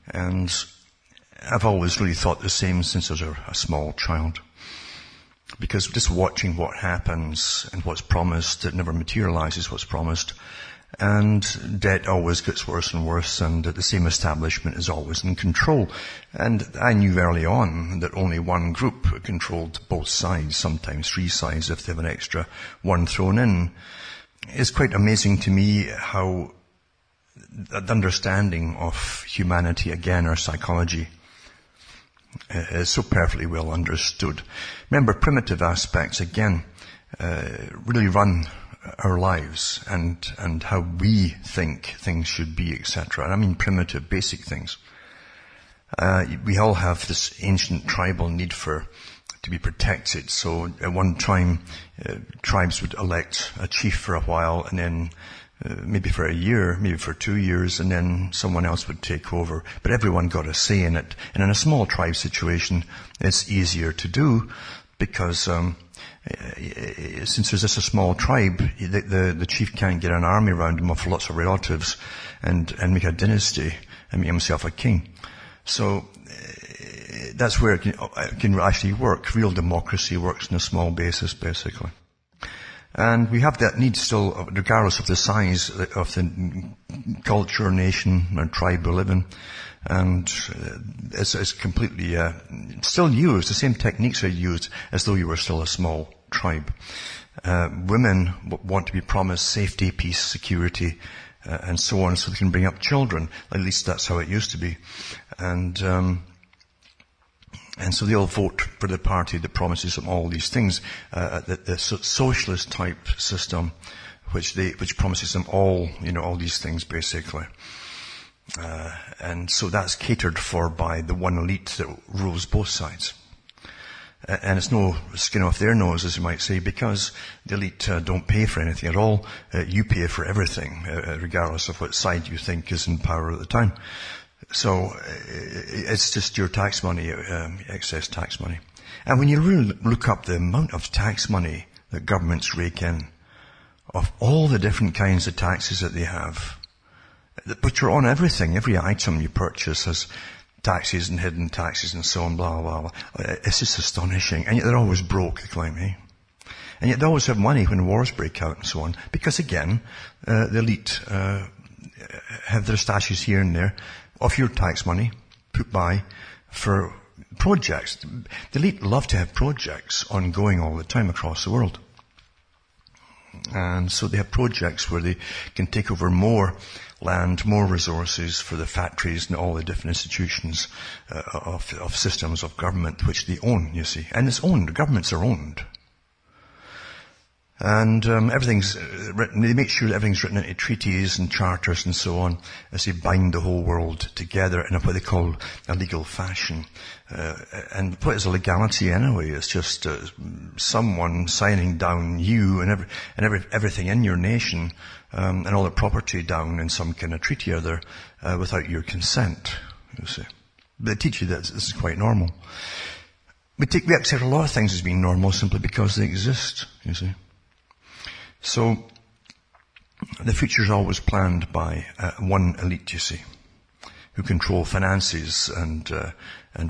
B: And I've always really thought the same since I was a small child. Because just watching what happens and what's promised, it never materializes what's promised. And debt always gets worse and worse, and the same establishment is always in control. And I knew early on that only one group controlled both sides, sometimes three sides if they have an extra one thrown in. It's quite amazing to me how the understanding of humanity, again, our psychology, is so perfectly well understood. Remember, primitive aspects, again, really run our lives and how we think things should be, etc. And I mean primitive, basic things. We all have this ancient tribal need to be protected. So at one time, tribes would elect a chief for a while, and then maybe for a year, maybe for 2 years, and then someone else would take over. But everyone got a say in it. And in a small tribe situation, it's easier to do because since there's just a small tribe, the chief can't get an army around him of lots of relatives and make a dynasty and make himself a king. So that's where it can actually work. Real democracy works on a small basis, basically. And we have that need still, regardless of the size of the culture, nation, or tribe we live in. And it's completely still used. The same techniques are used as though you were still a small tribe. Women want to be promised safety, peace, security, and so on, so they can bring up children. At least that's how it used to be. And so they'll vote for the party that promises them all these things. The socialist type system, which promises them all these things basically. And so that's catered for by the one elite that rules both sides. And it's no skin off their nose, as you might say, because the elite don't pay for anything at all. You pay for everything, regardless of what side you think is in power at the time. So it's just your tax money, excess tax money. And when you really look up the amount of tax money that governments rake in, of all the different kinds of taxes that they have, but you're on everything. Every item you purchase has taxes and hidden taxes and so on, blah, blah, blah. It's just astonishing. And yet they're always broke, they claim, eh? And yet they always have money when wars break out and so on. Because again, the elite have their stashes here and there of your tax money put by for projects. The elite love to have projects ongoing all the time across the world. And so they have projects where they can take over more land, more resources for the factories and all the different institutions of systems of government which they own, you see. And it's owned. Governments are owned. And everything's written, they make sure that everything's written into treaties and charters and so on as they bind the whole world together in what they call a legal fashion. And what is a legality anyway? It's just someone signing down you and everything in your nation and all the property down in some kind of treaty or other without your consent, you see. They teach you that this is quite normal. We accept a lot of things as being normal simply because they exist, you see. So, the future is always planned by one elite, you see, who control finances and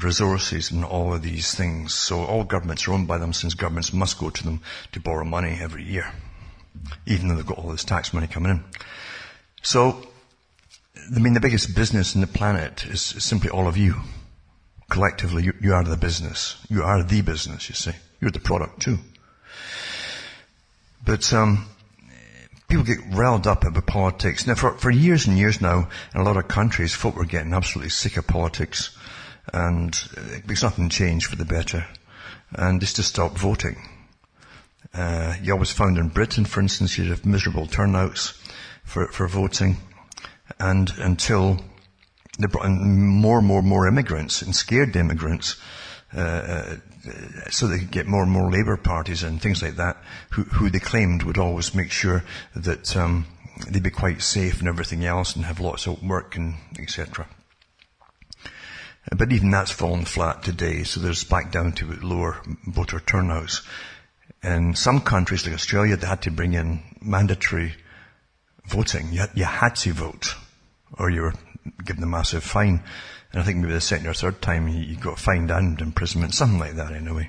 B: resources and all of these things. So all governments are owned by them, since governments must go to them to borrow money every year, even though they've got all this tax money coming in. So, I mean, the biggest business on the planet is simply all of you. Collectively, you are the business. You are the business, you see. You're the product too. But people get riled up about politics. Now, for years and years now, in a lot of countries, folk were getting absolutely sick of politics, and because nothing changed for the better, and they just stopped voting. You always found in Britain, for instance, you'd have miserable turnouts for voting, and until they brought in more immigrants and scared the immigrants, so they could get more and more Labour parties and things like that, who they claimed would always make sure that they'd be quite safe and everything else and have lots of work and etc. But even that's fallen flat today, so there's back down to lower voter turnouts. In some countries like Australia, they had to bring in mandatory voting. You had to vote, or you were given a massive fine. And I think maybe the second or third time you got fined and imprisonment, something like that anyway.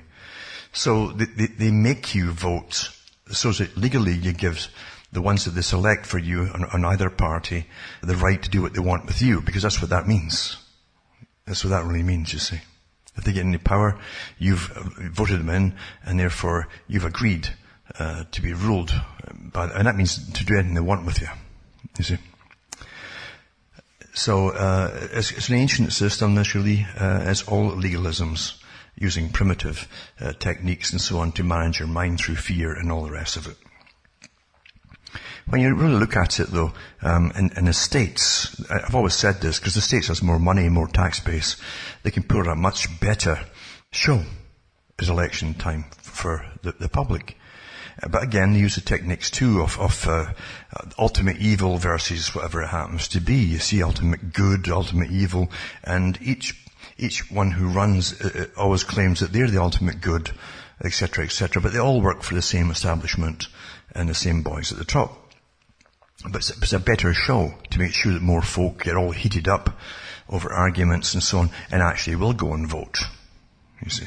B: So they make you vote so that legally you give the ones that they select for you on either party the right to do what they want with you, because that's what that means. That's what that really means, you see. If they get any power, you've voted them in, and therefore you've agreed to be ruled by, and that means to do anything they want with you, you see. So it's an ancient system, this really. It's all legalisms, using primitive techniques and so on to manage your mind through fear and all the rest of it. When you really look at it, though, in the States, I've always said this, because the States has more money, more tax base, they can put on a much better show as election time for the public. But again, they use the techniques too of ultimate evil versus whatever it happens to be. You see ultimate good, ultimate evil, and each one who runs always claims that they're the ultimate good, etc., etc. But they all work for the same establishment and the same boys at the top. But it's a better show to make sure that more folk get all heated up over arguments and so on, and actually will go and vote, you see.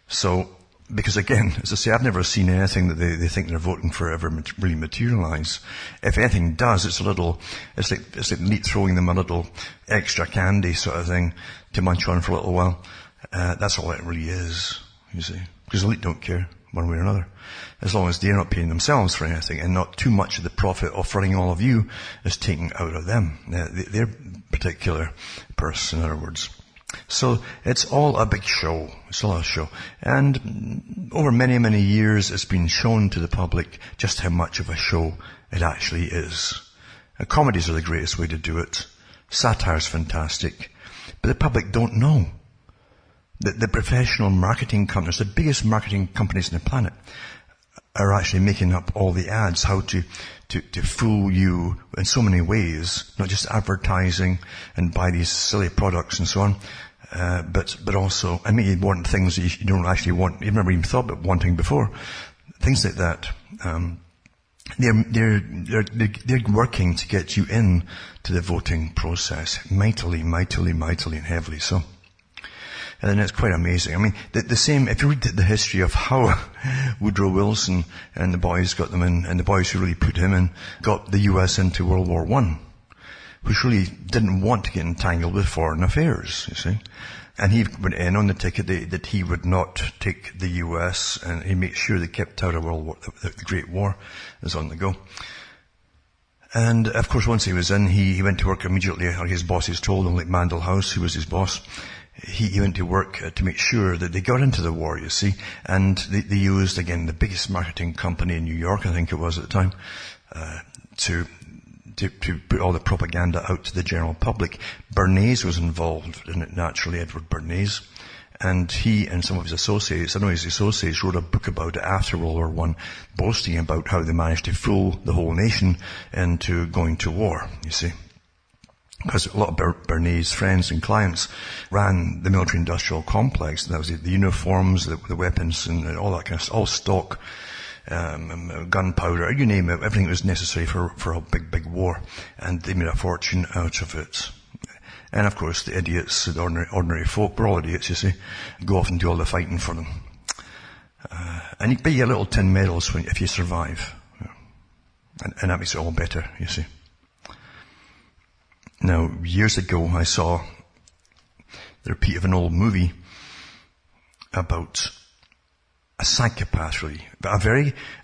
B: So, because again, as I say, I've never seen anything that they think they're voting for ever really materialize. If anything does, it's like neat throwing them a little extra candy sort of thing to munch on for a little while. That's all it really is, you see. Because the elite don't care one way or another, as long as they're not paying themselves for anything, and not too much of the profit of running all of you is taken out of them, their particular purse, in other words. So it's all a big show. It's all a show. And over many, many years, it's been shown to the public just how much of a show it actually is. Comedies are the greatest way to do it. Satire's fantastic. But the public don't know. The professional marketing companies, the biggest marketing companies on the planet, are actually making up all the ads, how to fool you in so many ways, not just advertising and buy these silly products and so on, but also, and make you want things that you don't actually want, you've never even thought about wanting before. Things like that. They're working to get you in to the voting process, mightily and heavily so. And it's quite amazing. I mean, the same, if you read the history of how Woodrow Wilson and the boys got them in, and the boys who really put him in, got the US into World War I, which really didn't want to get entangled with foreign affairs, you see. And he went in on the ticket that he would not take the US, and he made sure they kept out of World War, the Great War is on the go. And of course, once he was in, he went to work immediately, or his bosses told him, like Mandel House, who was his boss. He went to work to make sure that they got into the war, you see. And they used, again, the biggest marketing company in New York, I think it was at the time, to put all the propaganda out to the general public. Bernays was involved in it, naturally, Edward Bernays. And he and some of his associates, I know his associates, wrote a book about it after World War I, boasting about how they managed to fool the whole nation into going to war, you see. Because a lot of Bernays' friends and clients ran the military-industrial complex. That was the uniforms, the weapons, and all that kind of stuff, all stock, gunpowder, you name it, everything that was necessary for a big war. And they made a fortune out of it. And of course, the idiots, the ordinary folk, we're all idiots, you see, go off and do all the fighting for them. And you pay your little tin medals if you survive. And that makes it all better, you see. Now, years ago, I saw the repeat of an old movie about a psychopath, really, but a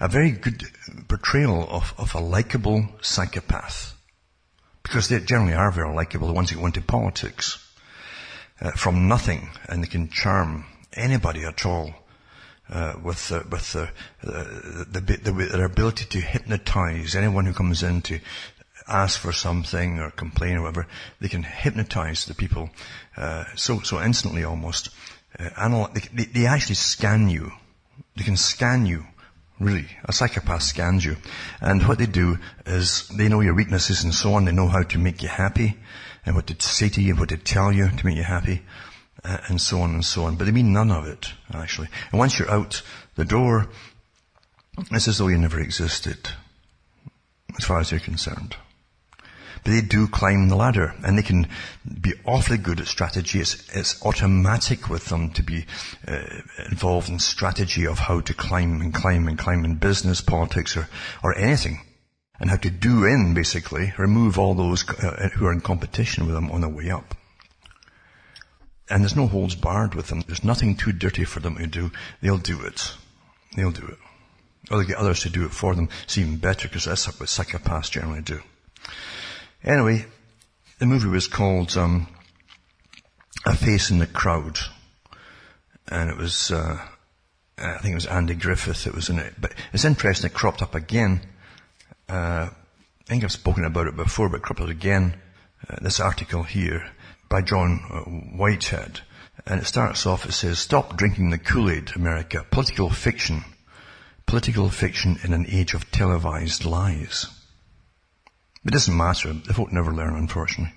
B: very good portrayal of a likable psychopath, because they generally are very likable, the ones who go into politics from nothing, and they can charm anybody at all with their ability to hypnotize anyone who comes in to ask for something or complain or whatever. They can hypnotize the people so instantly almost. They actually scan you. They can scan you, really. A psychopath scans you. And what they do is they know your weaknesses and so on. They know how to make you happy and what to say to you and what to tell you to make you happy and so on and so on. But they mean none of it, actually. And once you're out the door, it's as though you never existed, as far as they're concerned. But they do climb the ladder, and they can be awfully good at strategy. It's automatic with them to be involved in strategy of how to climb in business, politics, or anything. And how to basically, remove all those who are in competition with them on their way up. And there's no holds barred with them. There's nothing too dirty for them to do. They'll do it. Or they get others to do it for them. It's even better, because that's what psychopaths generally do. Anyway, The movie was called A Face in the Crowd. And it was, I think it was Andy Griffith that was in it. But it's interesting, it cropped up again. I think I've spoken about it before, but it cropped up again. This article here by John Whitehead. And it starts off, it says, "Stop drinking the Kool-Aid, America. Political fiction in an age of televised lies." It doesn't matter. The folk never learn, unfortunately.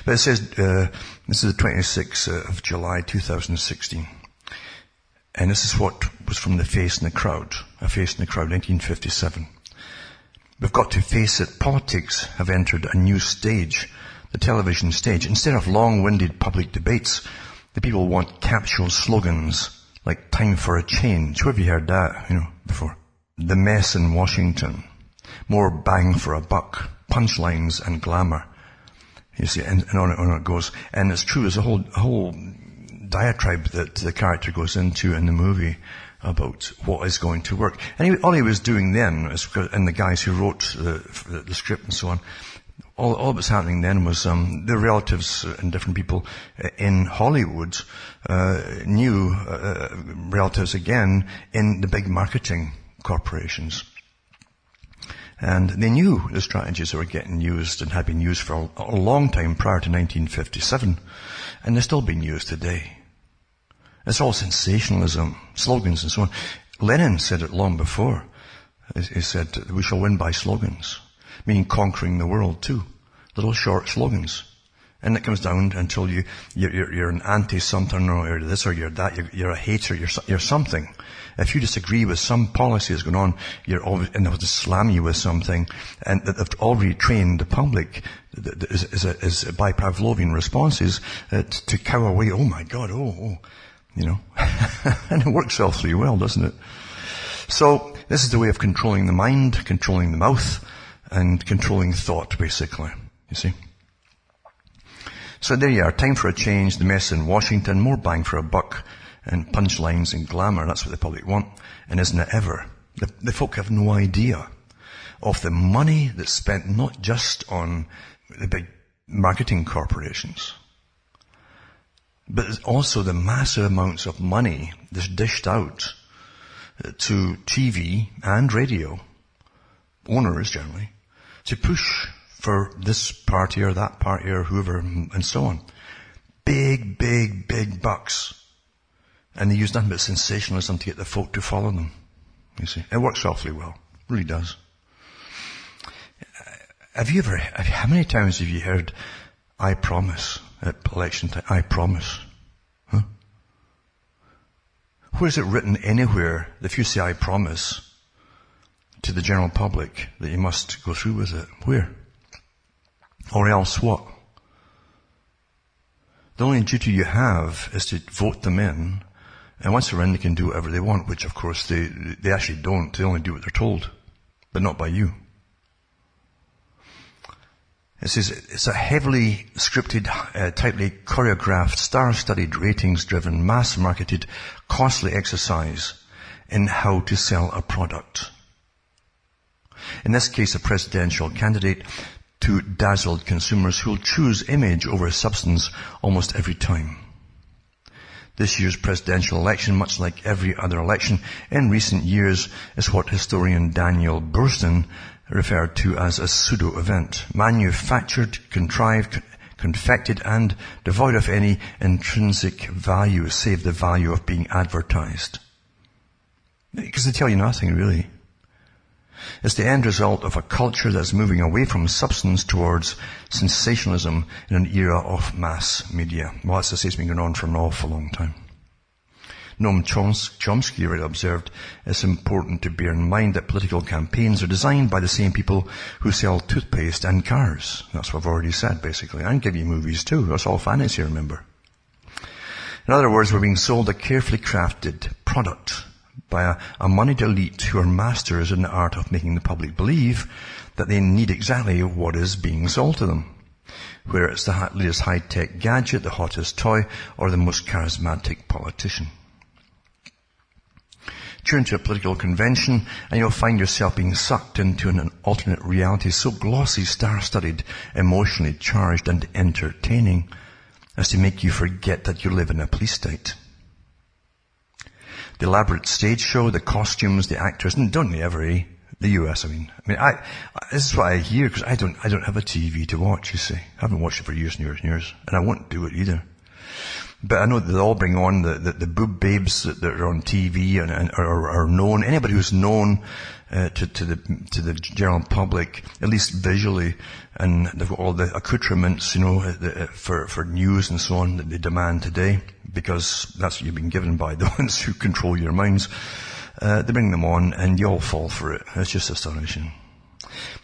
B: But it says, this is the 26th of July 2016. And this is what was from The Face in the Crowd. A Face in the Crowd, 1957. "We've got to face it. Politics have entered a new stage, the television stage. Instead of long-winded public debates, the people want capsule slogans like 'time for a change.' Who have you heard that, before? 'The mess in Washington.' 'More bang for a buck.' 'Punchlines and glamour.' You see, and on it goes. And it's true, there's a whole diatribe that the character goes into in the movie about what is going to work. And all he was doing then, and the guys who wrote the script and so on, all that was happening then was the relatives and different people in Hollywood knew relatives again in the big marketing corporations. And they knew the strategies that were getting used and had been used for a long time prior to 1957, and they're still being used today. It's all sensationalism, slogans and so on. Lenin said it long before. He said, "We shall win by slogans," meaning conquering the world too. Little short slogans. And it comes down until you're an anti-something, or you're this or you're that, you're a hater, you're something. If you disagree with some policy that's going on, and they'll just slam you with something, and that they've already trained the public is by Pavlovian responses to cow away. Oh my God, and it works awfully well, doesn't it? So this is the way of controlling the mind, controlling the mouth, and controlling thought, basically. You see. So there you are. Time for a change. The mess in Washington. More bang for a buck. And punchlines and glamour. That's what the public want. And isn't it ever? The folk have no idea of the money that's spent not just on the big marketing corporations, but also the massive amounts of money that's dished out to TV and radio owners generally to push for this party or that party or whoever and so on. Big, big, big bucks. And they use nothing but sensationalism to get the folk to follow them. You see, it works awfully well. It really does. How many times have you heard, "I promise," at election time? I promise. Huh? Where is it written anywhere that if you say "I promise" to the general public that you must go through with it? Where? Or else what? The only duty you have is to vote them in, and once they're in, they can do whatever they want, which of course they actually don't. They only do what they're told, but not by you. It says it's a heavily scripted, tightly choreographed, star-studied, ratings-driven, mass-marketed, costly exercise in how to sell a product. In this case, a presidential candidate to dazzled consumers who will choose image over substance almost every time. This year's presidential election, much like every other election in recent years, is what historian Daniel Burstyn referred to as a pseudo-event. Manufactured, contrived, confected, and devoid of any intrinsic value, save the value of being advertised. Because they tell you nothing, really. It's the end result of a culture that's moving away from substance towards sensationalism in an era of mass media. Well, that's it's been going on for an awful long time. Noam Chomsky already observed, it's important to bear in mind that political campaigns are designed by the same people who sell toothpaste and cars. That's what I've already said, basically. And give you movies too. That's all fantasy, remember. In other words, we're being sold a carefully crafted product by a moneyed elite who are masters in the art of making the public believe that they need exactly what is being sold to them. Whether it's the latest high-tech gadget, the hottest toy, or the most charismatic politician. Tune to a political convention and you'll find yourself being sucked into an alternate reality so glossy, star-studded, emotionally charged and entertaining as to make you forget that you live in a police state. The elaborate stage show, the costumes, the actors, and don't they ever, eh? The US, I mean, this is what I hear because I don't have a TV to watch, you see. I haven't watched it for years and years and years, and I won't do it either. But I know that they all bring on the boob babes that are on TV and are known. Anybody who's known to the general public, at least visually, and they've got all the accoutrements, for news and so on that they demand today, because that's what you've been given by the ones who control your minds. They bring them on, and you all fall for it. It's just astonishing.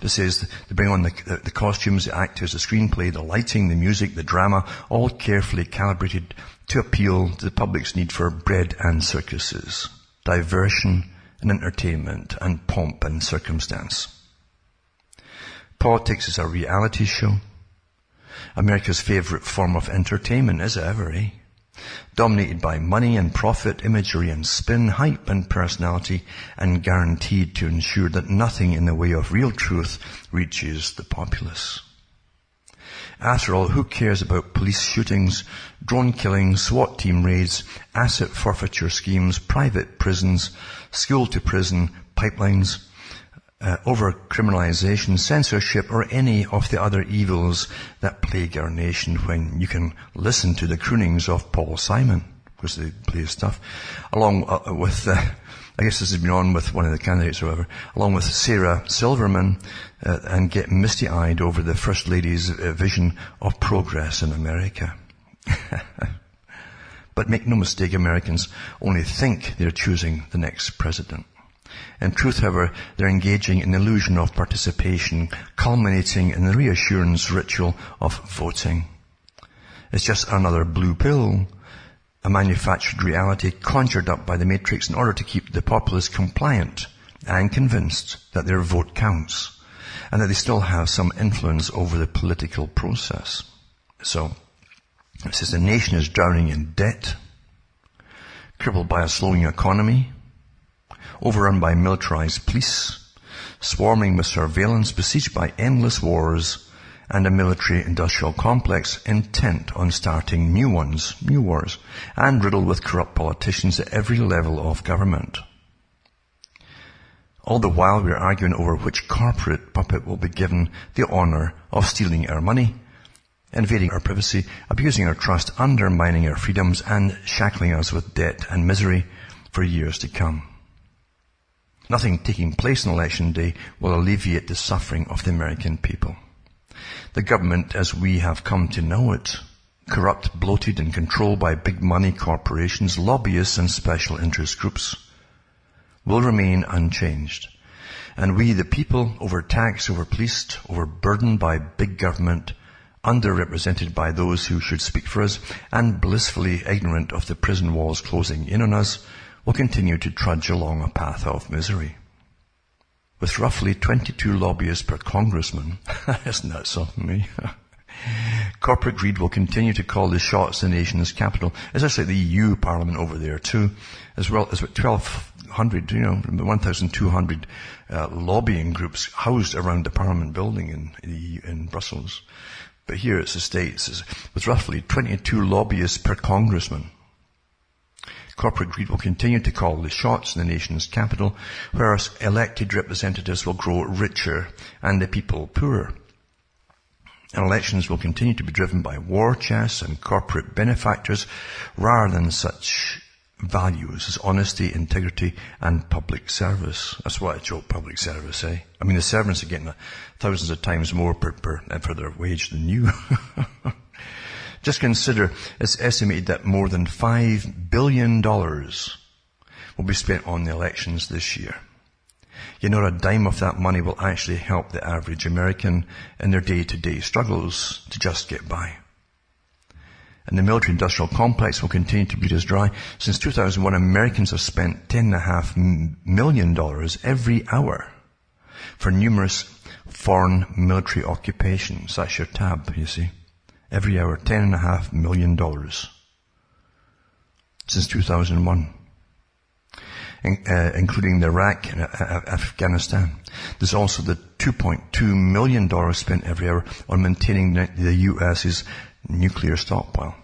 B: It says they bring on the costumes, the actors, the screenplay, the lighting, the music, the drama, all carefully calibrated to appeal to the public's need for bread and circuses, diversion and entertainment, and pomp and circumstance. Politics is a reality show. America's favourite form of entertainment, is it ever, eh? Dominated by money and profit, imagery and spin, hype and personality, and guaranteed to ensure that nothing in the way of real truth reaches the populace. After all, who cares about police shootings, drone killings, SWAT team raids, asset forfeiture schemes, private prisons, school-to-prison pipelines, over-criminalization, censorship, or any of the other evils that plague our nation when you can listen to the croonings of Paul Simon, because they play his stuff, along with, I guess this has been on with one of the candidates or whatever, along with Sarah Silverman, and get misty-eyed over the First Lady's vision of progress in America. But make no mistake, Americans only think they're choosing the next president. In truth, however, they're engaging in the illusion of participation, culminating in the reassurance ritual of voting. It's just another blue pill, a manufactured reality conjured up by the Matrix in order to keep the populace compliant and convinced that their vote counts, and that they still have some influence over the political process. So, it says the nation is drowning in debt, crippled by a slowing economy, overrun by militarized police, swarming with surveillance, besieged by endless wars, and a military-industrial complex intent on starting new wars, and riddled with corrupt politicians at every level of government. All the while we are arguing over which corporate puppet will be given the honor of stealing our money, invading our privacy, abusing our trust, undermining our freedoms, and shackling us with debt and misery for years to come. Nothing taking place on election day will alleviate the suffering of the American people. The government, as we have come to know it, corrupt, bloated, and controlled by big money corporations, lobbyists, and special interest groups, will remain unchanged. And we, the people, overtaxed, overpoliced, overburdened by big government, underrepresented by those who should speak for us, and blissfully ignorant of the prison walls closing in on us, will continue to trudge along a path of misery. With roughly 22 lobbyists per congressman, isn't that something, eh? Corporate greed will continue to call the shots in the nation's capital. It's actually the EU Parliament over there too, as well as 1,200, 1,200 lobbying groups housed around the Parliament building in Brussels. But here it's the States, with roughly 22 lobbyists per congressman. Corporate greed will continue to call the shots in the nation's capital, whereas elected representatives will grow richer and the people poorer. And elections will continue to be driven by war chests and corporate benefactors rather than such values as honesty, integrity, and public service. That's what I joke, public service, eh? I mean, the servants are getting thousands of times more for their wage than you. Just consider, it's estimated that more than $5 billion will be spent on the elections this year. Not a dime of that money will actually help the average American in their day-to-day struggles to just get by. And the military-industrial complex will continue to bleed us dry. Since 2001, Americans have spent $10.5 million every hour for numerous foreign military occupations. That's your tab, you see. Every hour, $10.5 million since 2001. including Iraq and Afghanistan. There's also the $2.2 million spent every hour on maintaining the US's nuclear stockpile,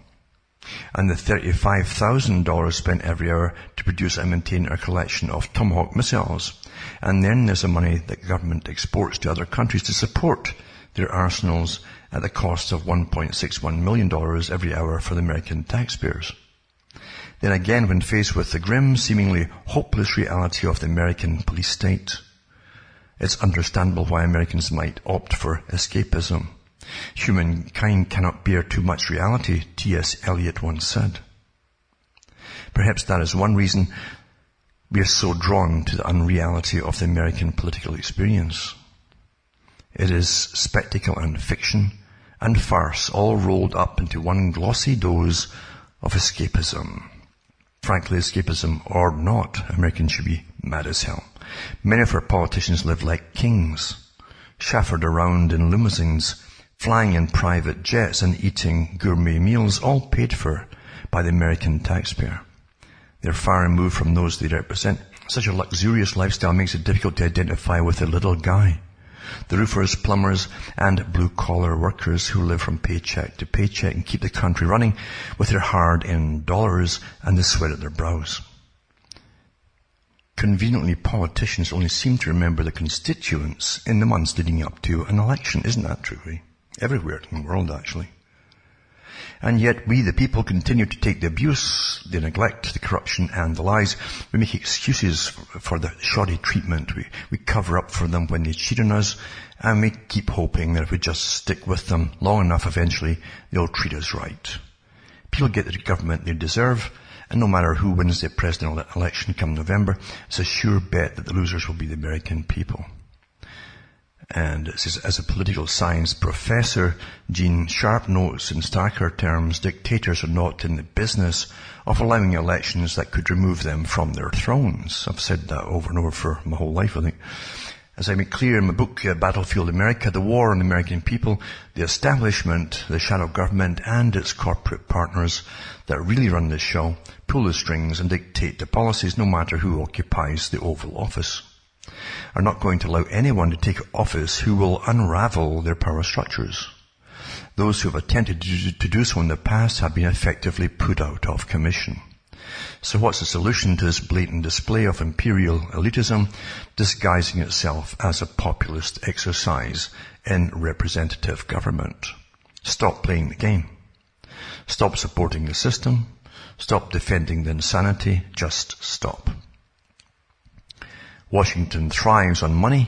B: and the $35,000 spent every hour to produce and maintain a collection of Tomahawk missiles. And then there's the money that the government exports to other countries to support their arsenals at the cost of $1.61 million every hour for the American taxpayers. Then again, when faced with the grim, seemingly hopeless reality of the American police state, it's understandable why Americans might opt for escapism. Humankind cannot bear too much reality, T.S. Eliot once said. Perhaps that is one reason we are so drawn to the unreality of the American political experience. It is spectacle and fiction and farce all rolled up into one glossy dose of escapism. Frankly, escapism or not, Americans should be mad as hell. Many of our politicians live like kings, chauffeured around in limousines, flying in private jets and eating gourmet meals, all paid for by the American taxpayer. They're far removed from those they represent. Such a luxurious lifestyle makes it difficult to identify with the little guy. The roofers, plumbers, and blue-collar workers who live from paycheck to paycheck and keep the country running with their hard-earned dollars and the sweat at their brows. Conveniently, politicians only seem to remember the constituents in the months leading up to an election. Isn't that true? Everywhere in the world, actually. And yet we, the people, continue to take the abuse, the neglect, the corruption, and the lies. We make excuses for the shoddy treatment. We cover up for them when they cheat on us, and we keep hoping that if we just stick with them long enough, eventually they'll treat us right. People get the government they deserve, and no matter who wins the presidential election come November, it's a sure bet that the losers will be the American people. And as a political science professor, Gene Sharp notes in starker terms, dictators are not in the business of allowing elections that could remove them from their thrones. I've said that over and over for my whole life, I think. As I make clear in my book, Battlefield America, the war on the American people, the establishment, the shadow government, and its corporate partners that really run this show, pull the strings and dictate the policies no matter who occupies the Oval Office, are not going to allow anyone to take office who will unravel their power structures. Those who have attempted to do so in the past have been effectively put out of commission. So what's the solution to this blatant display of imperial elitism disguising itself as a populist exercise in representative government? Stop playing the game. Stop supporting the system. Stop defending the insanity. Just stop. Washington thrives on money,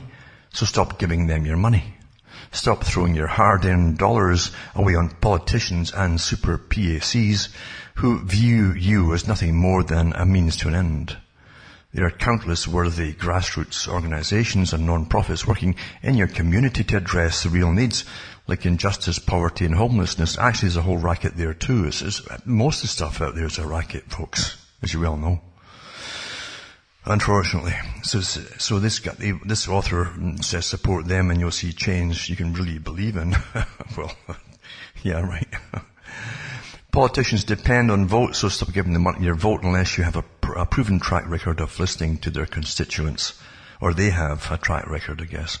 B: so stop giving them your money. Stop throwing your hard-earned dollars away on politicians and super PACs who view you as nothing more than a means to an end. There are countless worthy grassroots organizations and non-profits working in your community to address the real needs, like injustice, poverty, and homelessness. Actually, there's a whole racket there too. Most of the stuff out there is a racket, folks, as you well know. Unfortunately. So this author says support them and you'll see change you can really believe in. Well, yeah, right. Politicians depend on votes, so stop giving them your vote unless you have a proven track record of listening to their constituents. Or they have a track record, I guess.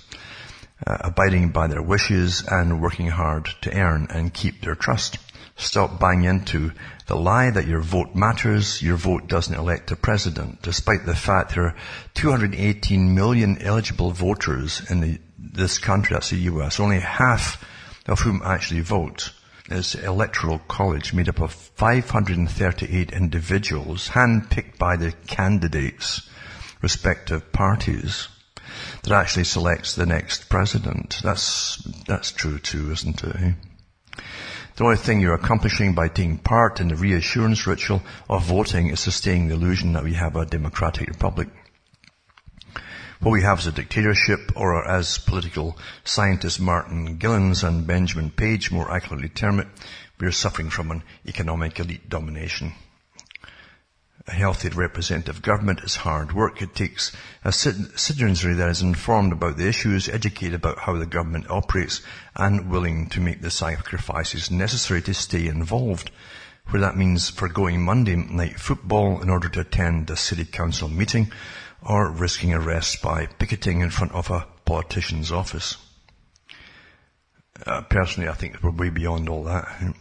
B: Abiding by their wishes and working hard to earn and keep their trust. Stop buying into the lie that your vote matters. Your vote doesn't elect a president, despite the fact there are 218 million eligible voters in this country, that's the US, only half of whom actually vote. Is the Electoral College made up of 538 individuals handpicked by the candidates, respective parties, that actually selects the next president. That's true too, isn't it? The only thing you're accomplishing by taking part in the reassurance ritual of voting is sustaining the illusion that we have a democratic republic. What we have is a dictatorship, or as political scientists Martin Gillens and Benjamin Page more accurately term it, we are suffering from an economic elite domination. A healthy representative government is hard work. It takes a citizenry that is informed about the issues, educated about how the government operates, and willing to make the sacrifices necessary to stay involved where that means forgoing Monday night football in order to attend a city council meeting, or risking arrest by picketing in front of a politician's office. Personally, I think we're way beyond all that.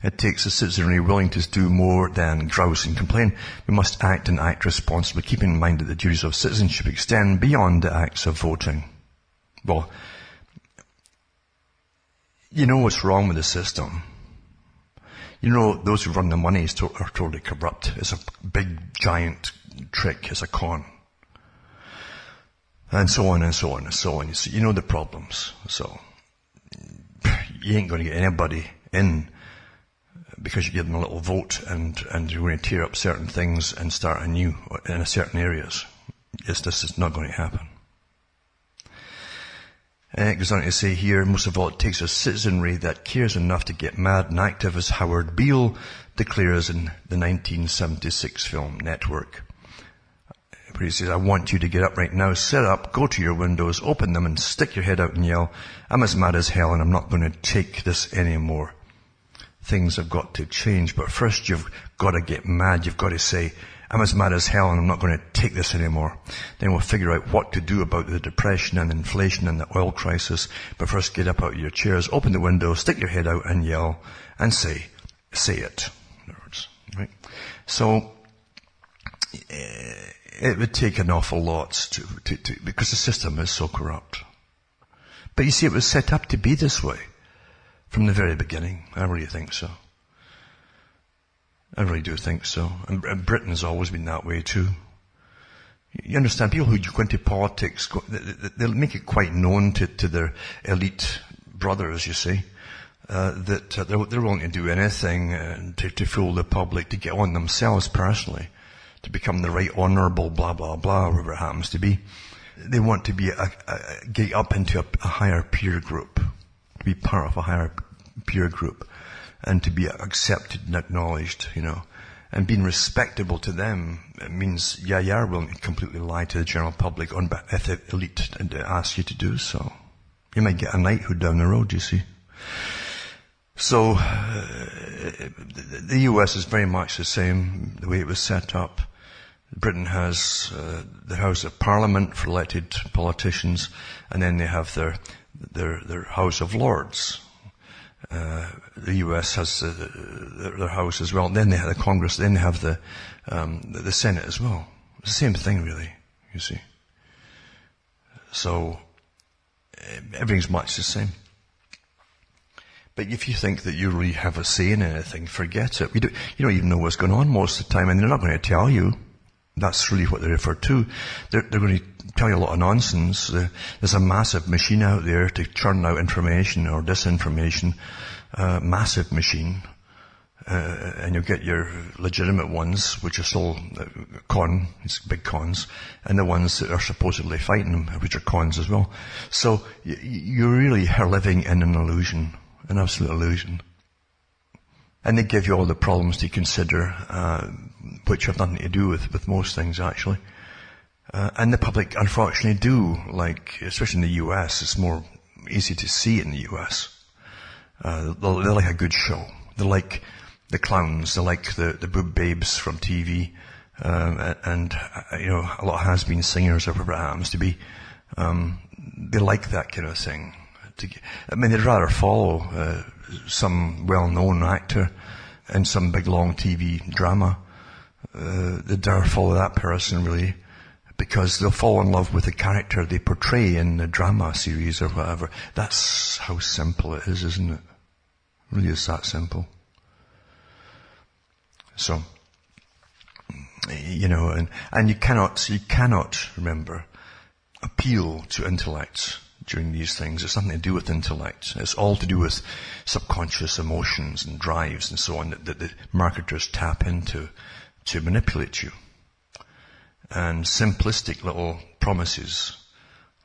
B: It takes a citizenry willing to do more than grouse and complain. We must act and act responsibly, keeping in mind that the duties of citizenship extend beyond the acts of voting. Well, you know what's wrong with the system. You know, those who run the money are totally corrupt. It's a big, giant trick. It's a con. And so on and so on and so on. You know the problems. So, you ain't going to get anybody in because you give them a little vote and you're going to tear up certain things and start anew in certain areas. This is not going to happen. It goes on to say here, most of all, it takes a citizenry that cares enough to get mad and active, as Howard Beale declares in the 1976 film Network. Where he says, I want you to get up right now, sit up, go to your windows, open them and stick your head out and yell, I'm as mad as hell and I'm not going to take this anymore. Things have got to change, but first you've got to get mad. You've got to say, I'm as mad as hell and I'm not going to take this anymore. Then we'll figure out what to do about the depression and inflation and the oil crisis. But first get up out of your chairs, open the window, stick your head out and yell and say it. In other words, right? So, it would take an awful lot to because the system is so corrupt. But you see, it was set up to be this way from the very beginning. I really think so. I really do think so. And Britain has always been that way too. You understand, people who go into politics, they'll make it quite known to their elite brothers, you see, that they're willing to do anything to fool the public, to get on themselves personally, to become the right honourable blah, blah, blah, whatever it happens to be. They want to be get up into a higher peer group, to be part of a higher peer group, and to be accepted and acknowledged, you know. And being respectable to them, it means, you're willing to completely lie to the general public on behalf of the elite and ask you to do so. You might get a knighthood down the road, you see. So, the US is very much the same, the way it was set up. Britain has the House of Parliament for elected politicians, and then they have their House of Lords. The US has their House as well. Then they have the Congress. Then they have the Senate as well. It's the same thing, really. You see. So everything's much the same. But if you think that you really have a say in anything, forget it. You don't even know what's going on most of the time, and they're not going to tell you. That's really what they refer to. They're going to tell you a lot of nonsense. There's a massive machine out there to churn out information or disinformation. Massive machine. And you'll get your legitimate ones, which are still it's big cons, and the ones that are supposedly fighting them, which are cons as well. So you really are living in an illusion, an absolute illusion. And they give you all the problems to consider, which have nothing to do with most things, actually. And the public, unfortunately, do, especially in the US, it's more easy to see in the US. They like a good show. They like the clowns. They like the boob babes from TV. And a lot of has-been singers, or whatever it happens to be. They like that kind of thing. They'd rather follow some well-known actor in some big long TV drama. They'd dare follow that person, really, because they'll fall in love with the character they portray in the drama series or whatever. That's how simple it is, isn't it? It really is that simple. So, and you cannot, remember, appeal to intellect during these things. It's nothing to do with intellect. It's all to do with subconscious emotions and drives and so on that the marketers tap into to manipulate you. And simplistic little promises,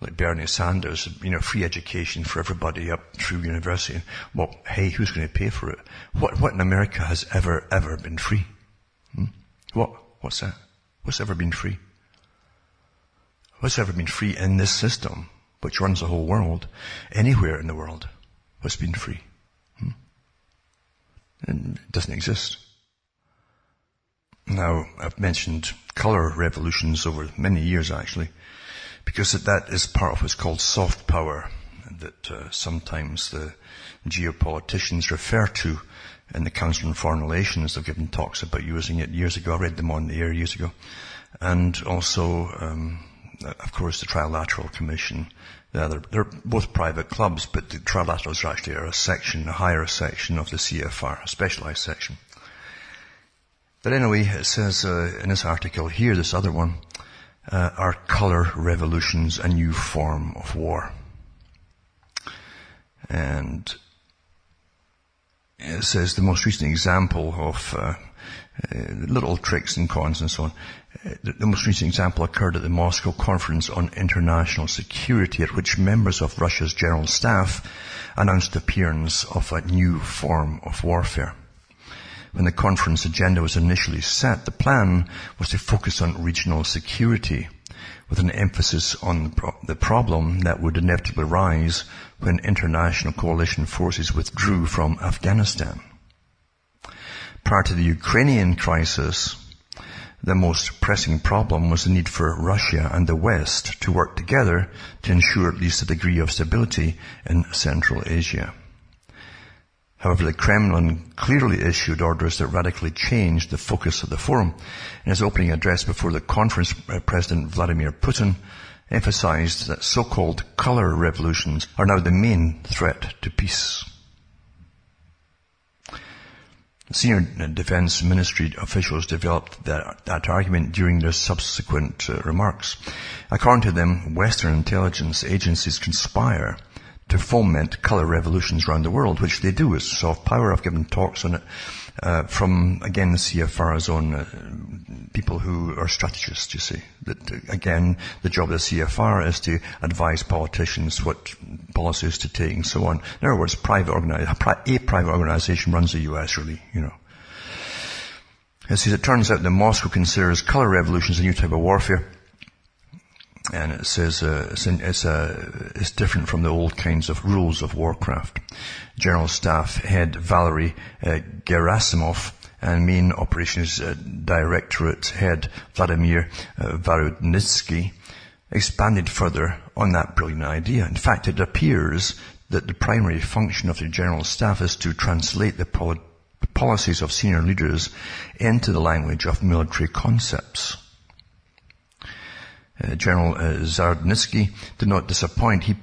B: like Bernie Sanders, free education for everybody up through university. Well, hey, who's going to pay for it? What in America has ever been free? What's that? What's ever been free? What's ever been free in this system, which runs the whole world, anywhere in the world? What's been free? And it doesn't exist. Now, I've mentioned color revolutions over many years, actually, because that is part of what's called soft power, that sometimes the geopoliticians refer to in the Council on Foreign Relations. They've given talks about using it years ago. I read them on the air years ago. And also, of course, the Trilateral Commission. They're both private clubs, but the Trilaterals actually are a higher section of the CFR, a specialized section. But anyway, it says in this article here, this other one, are color revolutions a new form of war? And it says the most recent example of little tricks and cons and so on. The most recent example occurred at the Moscow Conference on International Security, at which members of Russia's General Staff announced the appearance of a new form of warfare. When the conference agenda was initially set, the plan was to focus on regional security, with an emphasis on the problem that would inevitably rise when international coalition forces withdrew from Afghanistan. Prior to the Ukrainian crisis, the most pressing problem was the need for Russia and the West to work together to ensure at least a degree of stability in Central Asia. However, the Kremlin clearly issued orders that radically changed the focus of the forum. In his opening address before the conference, President Vladimir Putin emphasized that so-called color revolutions are now the main threat to peace. Senior Defense Ministry officials developed that argument during their subsequent remarks. According to them, Western intelligence agencies conspire to foment color revolutions around the world, which they do. It's soft power. I've given talks on it from, again, the CFR's own people who are strategists, you see. That, again, the job of the CFR is to advise politicians what policies to take and so on. In other words, a private organization runs the US, really, you know. It turns out that Moscow considers color revolutions a new type of warfare. And it says it's different from the old kinds of rules of warcraft. General Staff Head Valery Gerasimov and Main Operations Directorate Head Vladimir Varudnitsky expanded further on that brilliant idea. In fact, it appears that the primary function of the General Staff is to translate the policies of senior leaders into the language of military concepts. General Zarudnitsky did not disappoint. He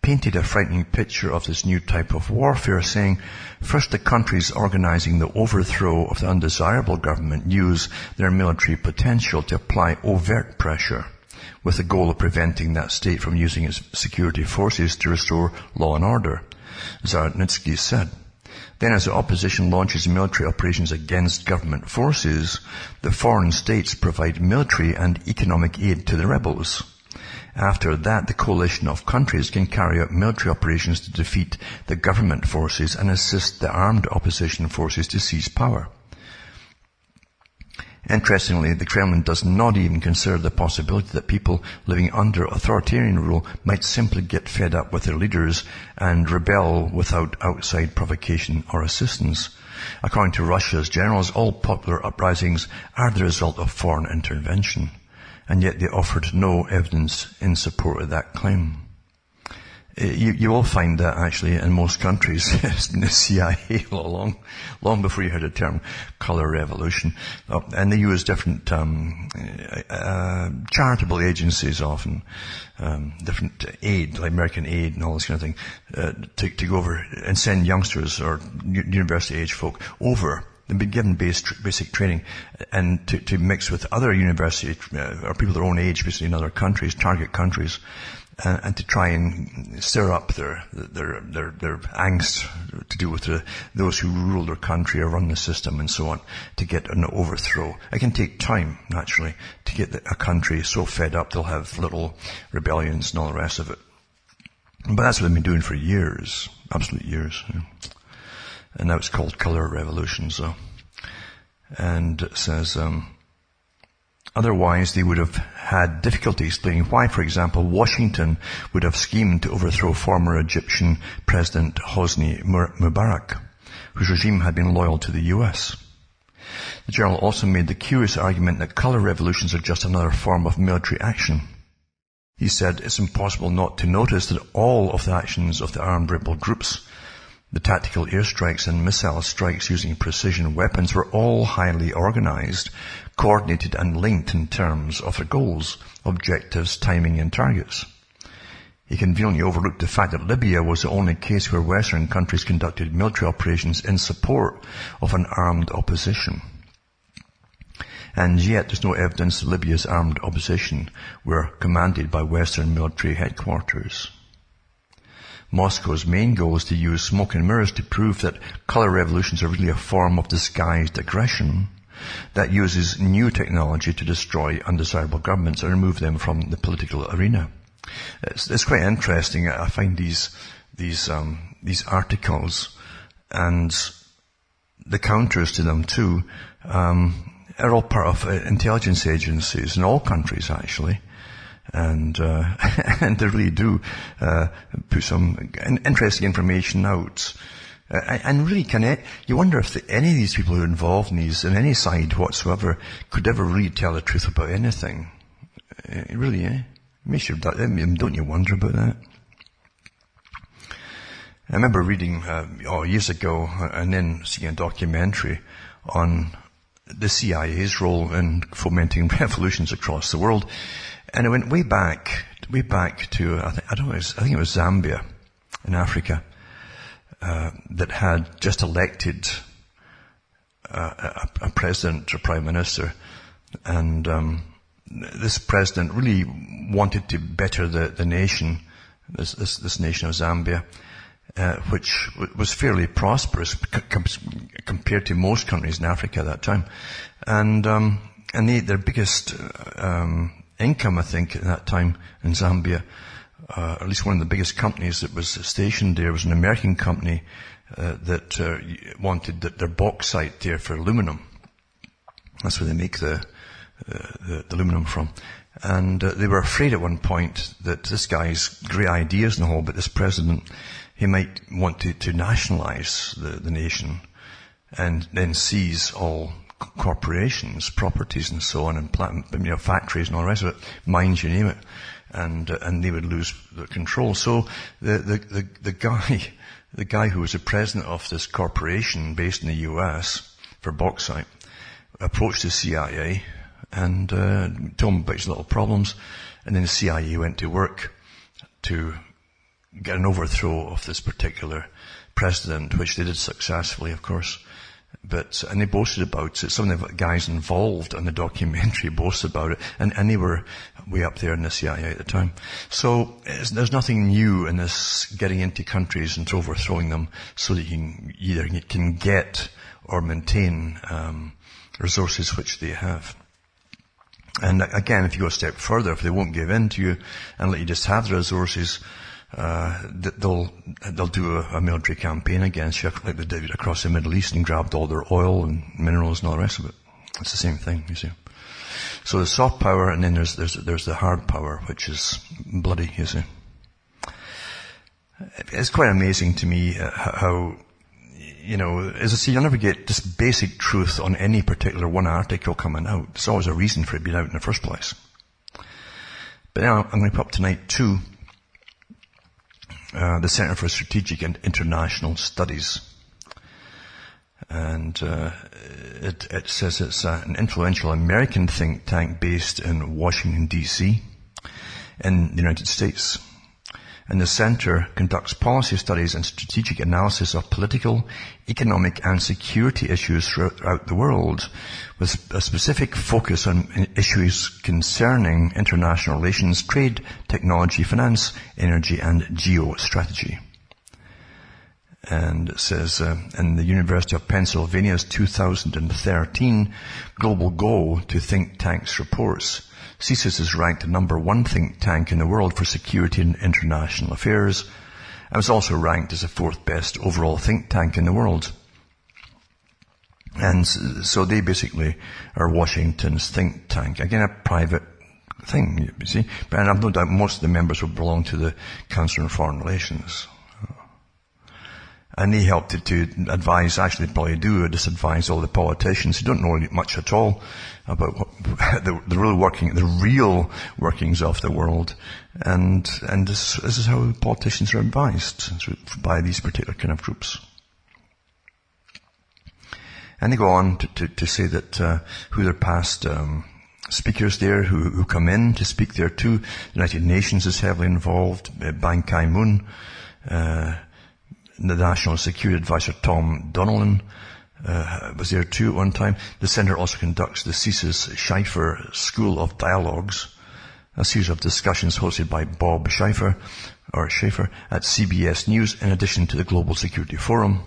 B: painted a frightening picture of this new type of warfare, saying, first, the countries organizing the overthrow of the undesirable government use their military potential to apply overt pressure, with the goal of preventing that state from using its security forces to restore law and order, Zarudnitsky said. Then, as the opposition launches military operations against government forces, the foreign states provide military and economic aid to the rebels. After that, the coalition of countries can carry out military operations to defeat the government forces and assist the armed opposition forces to seize power. Interestingly, the Kremlin does not even consider the possibility that people living under authoritarian rule might simply get fed up with their leaders and rebel without outside provocation or assistance. According to Russia's generals, all popular uprisings are the result of foreign intervention, and yet they offered no evidence in support of that claim. You will find that actually in most countries. It's been the CIA all along, long before you heard the term color revolution. And they use different charitable agencies often, different aid, like American aid and all this kind of thing, to go over and send youngsters or university age folk over. They've been given basic training and to mix with other university or people their own age, basically in other countries, target countries. And to try and stir up their angst to do with those who rule their country or run the system and so on, to get an overthrow. It can take time, naturally, to get a country so fed up they'll have little rebellions and all the rest of it. But that's what they've been doing for years, absolute years. Yeah. And now it's called color revolution. So, and it says, otherwise, they would have had difficulty explaining why, for example, Washington would have schemed to overthrow former Egyptian President Hosni Mubarak, whose regime had been loyal to the US. The journal also made the curious argument that colour revolutions are just another form of military action. He said it's impossible not to notice that all of the actions of the armed rebel groups, the tactical airstrikes and missile strikes using precision weapons, were all highly organised, coordinated and linked in terms of their goals, objectives, timing and targets. He conveniently overlooked the fact that Libya was the only case where Western countries conducted military operations in support of an armed opposition. And yet there's no evidence that Libya's armed opposition were commanded by Western military headquarters. Moscow's main goal is to use smoke and mirrors to prove that colour revolutions are really a form of disguised aggression that uses new technology to destroy undesirable governments and remove them from the political arena. It's quite interesting. I find these articles and the counters to them too are all part of intelligence agencies in all countries actually. And and they really do put some interesting information out. And really, you wonder if any of these people who are involved in these, in any side whatsoever, could ever really tell the truth about anything. Really, makes you, don't you wonder about that? I remember reading years ago, and then seeing a documentary on the CIA's role in fomenting revolutions across the world. And it went way back to, I think it was Zambia in Africa, that had just elected a president or prime minister. And this president really wanted to better the nation, this nation of Zambia, which was fairly prosperous compared to most countries in Africa at that time. And their biggest income, I think, at that time in Zambia, at least one of the biggest companies that was stationed there was an American company that wanted their bauxite there for aluminum. That's where they make the aluminum from. And they were afraid at one point that this guy's great ideas and all, but this president, he might want to nationalize the nation and then seize all corporations, properties and so on, and factories and all the rest of it, mines, you name it, and they would lose their control. So the guy who was the president of this corporation based in the US for bauxite approached the CIA and told him about his little problems, and then the CIA went to work to get an overthrow of this particular president, which they did successfully, of course. And they boasted about it. Some of the guys involved in the documentary boasted about it, and they were way up there in the CIA at the time. So there's nothing new in this getting into countries and overthrowing them so that you can get or maintain resources which they have. And again, if you go a step further, if they won't give in to you and let you just have the resources, they'll do a military campaign against you, like they did across the Middle East and grabbed all their oil and minerals and all the rest of it. It's the same thing, you see. So there's soft power, and then there's the hard power, which is bloody, you see. It's quite amazing to me how, as I say, you'll never get just basic truth on any particular one article coming out. There's always a reason for it being out in the first place. But now I'm going to put up tonight too the Center for Strategic and International Studies. And it says it's an influential American think tank based in Washington, D.C. in the United States. And the center conducts policy studies and strategic analysis of political, economic and security issues throughout the world, with a specific focus on issues concerning international relations, trade, technology, finance, energy and geostrategy. And it says, in the University of Pennsylvania's 2013 Global Go to Think Tanks reports, CSIS is ranked the number one think tank in the world for security and international affairs, and was also ranked as the fourth best overall think tank in the world. And so they basically are Washington's think tank. Again, a private thing, you see. But I've no doubt most of the members will belong to the Council on Foreign Relations. And they helped to advise, actually they probably do, disadvise all the politicians who don't know much at all about the real workings of the world. And this is how politicians are advised, by these particular kind of groups. And they go on to say that who their past speakers there who come in to speak there too. The United Nations is heavily involved. Ban Ki-moon, the National Security Advisor Tom Donilon was there too at one time. The Centre also conducts the CSIS Schaefer School of Dialogues, a series of discussions hosted by Bob Schaefer at CBS News, in addition to the Global Security Forum.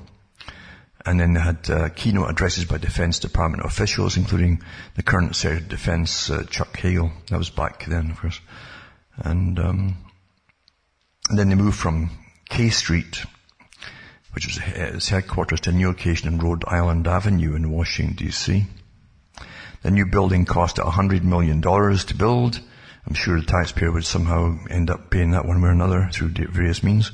B: And then they had keynote addresses by Defense Department officials, including the current Secretary of Defense, Chuck Hagel. That was back then, of course. And then they moved from K Street, which was its headquarters, to a new location in Rhode Island Avenue in Washington, D.C. The new building cost $100 million to build. I'm sure the taxpayer would somehow end up paying that one way or another through various means.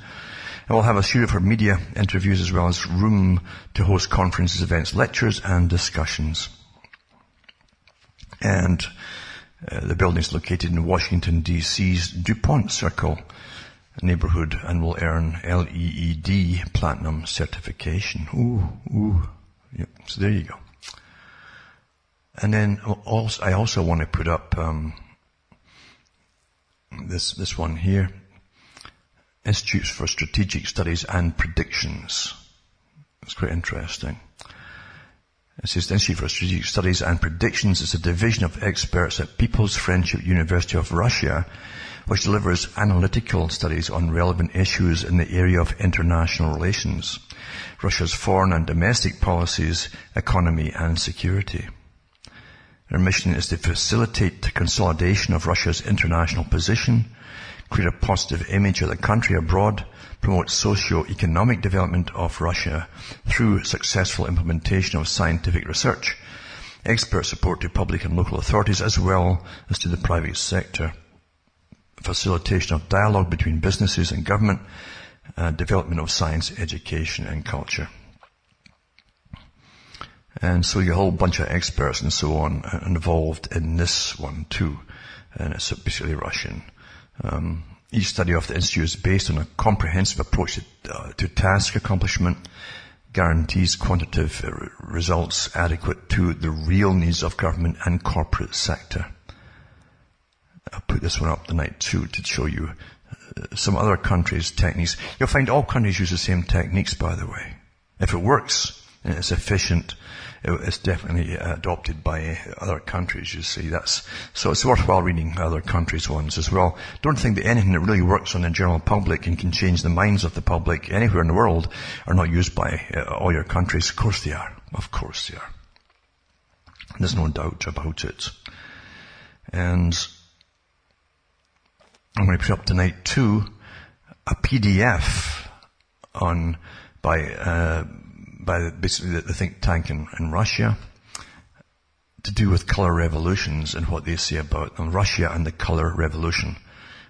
B: And we'll have a series of media interviews as well as room to host conferences, events, lectures and discussions. And the building is located in Washington, D.C.'s DuPont Circle neighborhood and will earn LEED Platinum certification. Ooh. Yep. So there you go. And then I also want to put up this one here. Institutes for Strategic Studies and Predictions. It's quite interesting. It says the Institute for Strategic Studies and Predictions is a division of experts at People's Friendship University of Russia, which delivers analytical studies on relevant issues in the area of international relations, Russia's foreign and domestic policies, economy and security. Their mission is to facilitate the consolidation of Russia's international position, create a positive image of the country abroad, promote socio-economic development of Russia through successful implementation of scientific research, expert support to public and local authorities as well as to the private sector, facilitation of dialogue between businesses and government, development of science, education and culture. And so you have a whole bunch of experts and so on involved in this one too, and it's basically Russian. Each study of the Institute is based on a comprehensive approach to task accomplishment, guarantees quantitative results adequate to the real needs of government and corporate sector. I'll put this one up tonight too to show you some other countries' techniques. You'll find all countries use the same techniques, by the way. If it works and it's efficient, it's definitely adopted by other countries, you see. So it's worthwhile reading other countries' ones as well. Don't think that anything that really works on the general public and can change the minds of the public anywhere in the world are not used by all your countries. Of course they are. Of course they are. There's no doubt about it. And I'm going to put up tonight too a PDF by basically the think tank in Russia to do with color revolutions and what they say about them. Russia and the color revolution.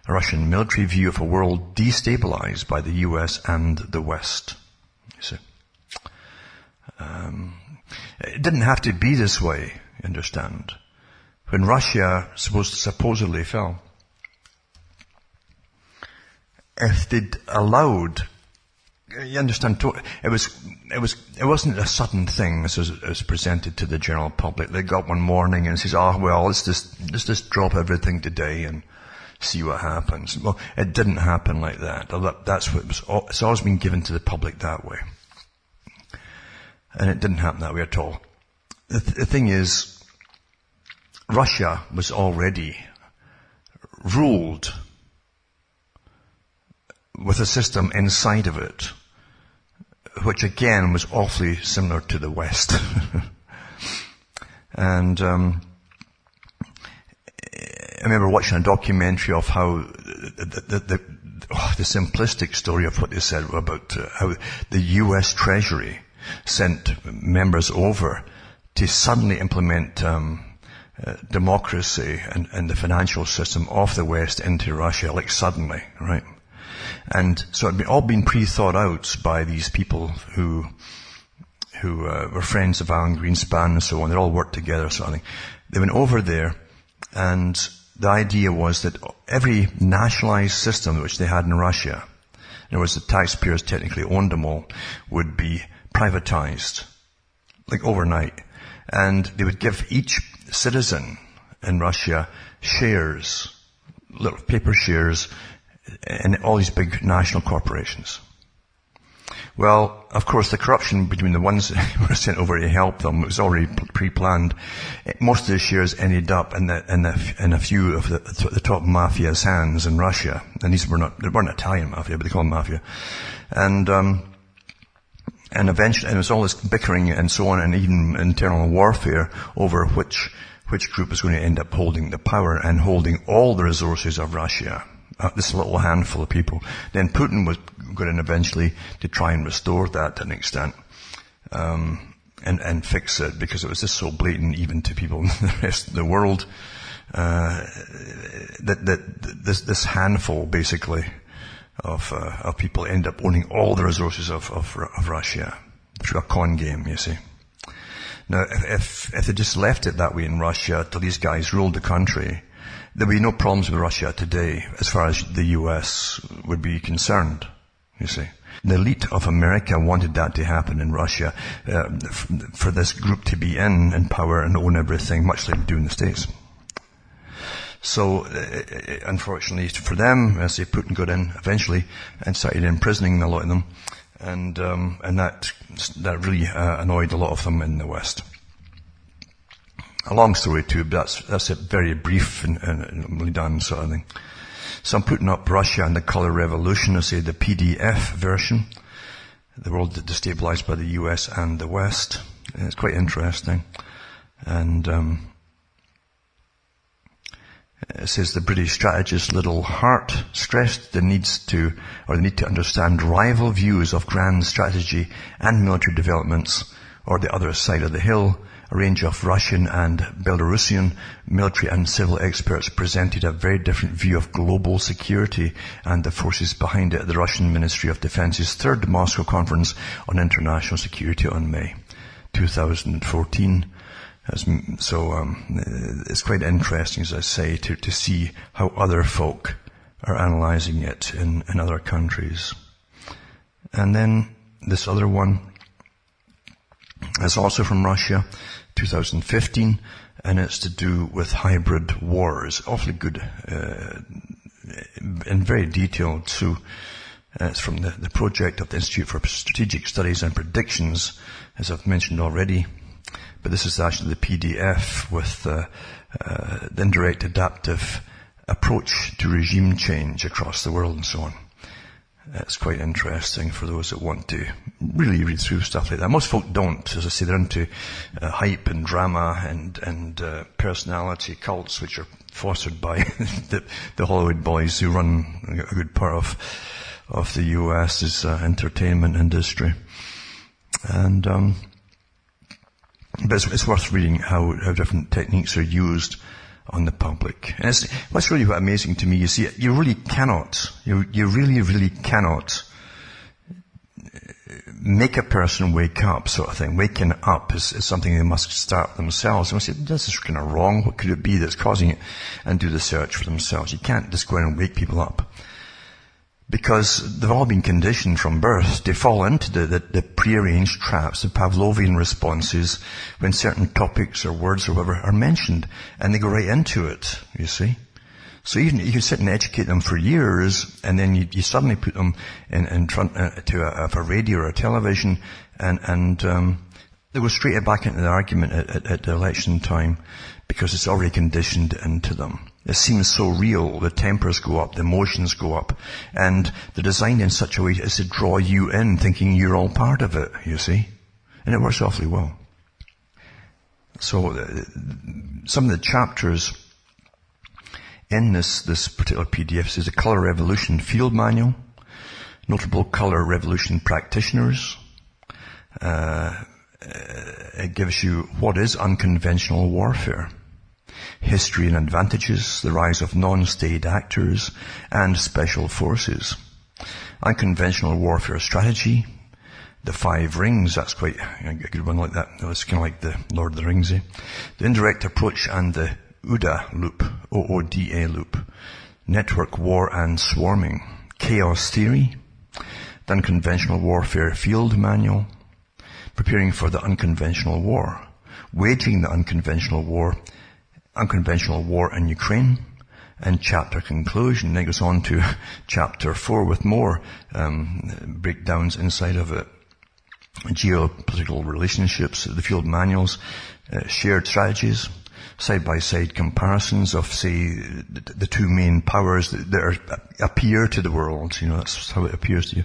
B: A Russian military view of a world destabilized by the US and the West. You see. It didn't have to be this way, you understand. When Russia supposedly fell, if they'd allowed, you understand, it wasn't a sudden thing as it was presented to the general public. They got one morning and says, let's just drop everything today and see what happens. Well, it didn't happen like that. That's what it's always been given to the public that way. And it didn't happen that way at all. The thing is, Russia was already ruled with a system inside of it, which again was awfully similar to the West. And I remember watching a documentary of how the simplistic story of what they said about how the US Treasury sent members over to suddenly implement democracy and the financial system of the West into Russia, like suddenly, right? And so it had all been pre-thought out by these people who were friends of Alan Greenspan and so on. They all worked together, sort of thing. They went over there, and the idea was that every nationalized system which they had in Russia, in other words, the taxpayers technically owned them all, would be privatized, like overnight. And they would give each citizen in Russia shares, little paper shares, in all these big national corporations. Well, of course, the corruption between the ones who were sent over to help them was already pre-planned. Most of the shares ended up in a few of the top mafia's hands in Russia. And they weren't Italian mafia, but they call them mafia. And eventually, and it was all this bickering and so on, and even internal warfare over which group was going to end up holding the power and holding all the resources of Russia. This little handful of people. Then Putin was going in eventually to try and restore that to an extent, and fix it, because it was just so blatant even to people in the rest of the world, that this handful basically of people end up owning all the resources of Russia through a con game, you see. Now, if they just left it that way in Russia till these guys ruled the country, there would be no problems with Russia today as far as the US would be concerned, you see. The elite of America wanted that to happen in Russia, for this group to be in power and own everything, much like they do in the States. So, unfortunately for them, as they Putin got in eventually and started imprisoning a lot of them, and that really annoyed a lot of them in the West. A long story too, but that's a very brief and really done sort of thing. So I'm putting up Russia and the Color Revolution, I say the PDF version. The world destabilized by the US and the West. And it's quite interesting. And it says the British strategist Liddell Hart stressed the need to understand rival views of grand strategy and military developments, or the other side of the hill. A range of Russian and Belarusian military and civil experts presented a very different view of global security and the forces behind it at the Russian Ministry of Defense's third Moscow Conference on International Security on May 2014. It's quite interesting, as I say, to see how other folk are analysing it in other countries. And then this other one is also from Russia, 2015, and it's to do with hybrid wars. Awfully good, and very detailed too. It's from the project of the Institute for Strategic Studies and Predictions, as I've mentioned already. But this is actually the PDF with the indirect adaptive approach to regime change across the world and so on. It's quite interesting for those that want to really read through stuff like that. Most folk don't. As I say, they're into hype and drama and personality cults, which are fostered by the Hollywood boys who run a good part of the US's entertainment industry. And but it's worth reading how different techniques are used on the public. And what's really amazing to me, you see, you really really cannot make a person wake up, sort of thing. Waking up is something they must start themselves. And I say, this is kind of wrong. What could it be that's causing it? And do the search for themselves. You can't just go in and wake people up. Because they've all been conditioned from birth to fall into the prearranged traps, the Pavlovian responses, when certain topics or words or whatever are mentioned, and they go right into it, you see. So even you can sit and educate them for years, and then you suddenly put them in front of a radio or a television, and they go straight back into the argument at the election time, because it's already conditioned into them. It seems so real. The tempers go up, the emotions go up, and they're designed in such a way as to draw you in, thinking you're all part of it, you see. And it works awfully well. So some of the chapters in this particular PDF is the Color Revolution Field Manual, notable Color Revolution practitioners. It gives you what is unconventional warfare, history and advantages, the rise of non-state actors and special forces. Unconventional warfare strategy. The 5 rings, that's quite a good one like that. It's kind of like the Lord of the Rings, eh? The indirect approach and the OODA loop, OODA loop. Network war and swarming. Chaos theory. The unconventional warfare field manual. Preparing for the unconventional war. Waging the unconventional war in Ukraine. And chapter conclusion. Then it goes on to chapter 4 with more breakdowns inside of it. Geopolitical relationships, the field manuals, shared strategies, side-by-side comparisons of, say, the 2 main powers that appear to the world. You know, that's how it appears to you.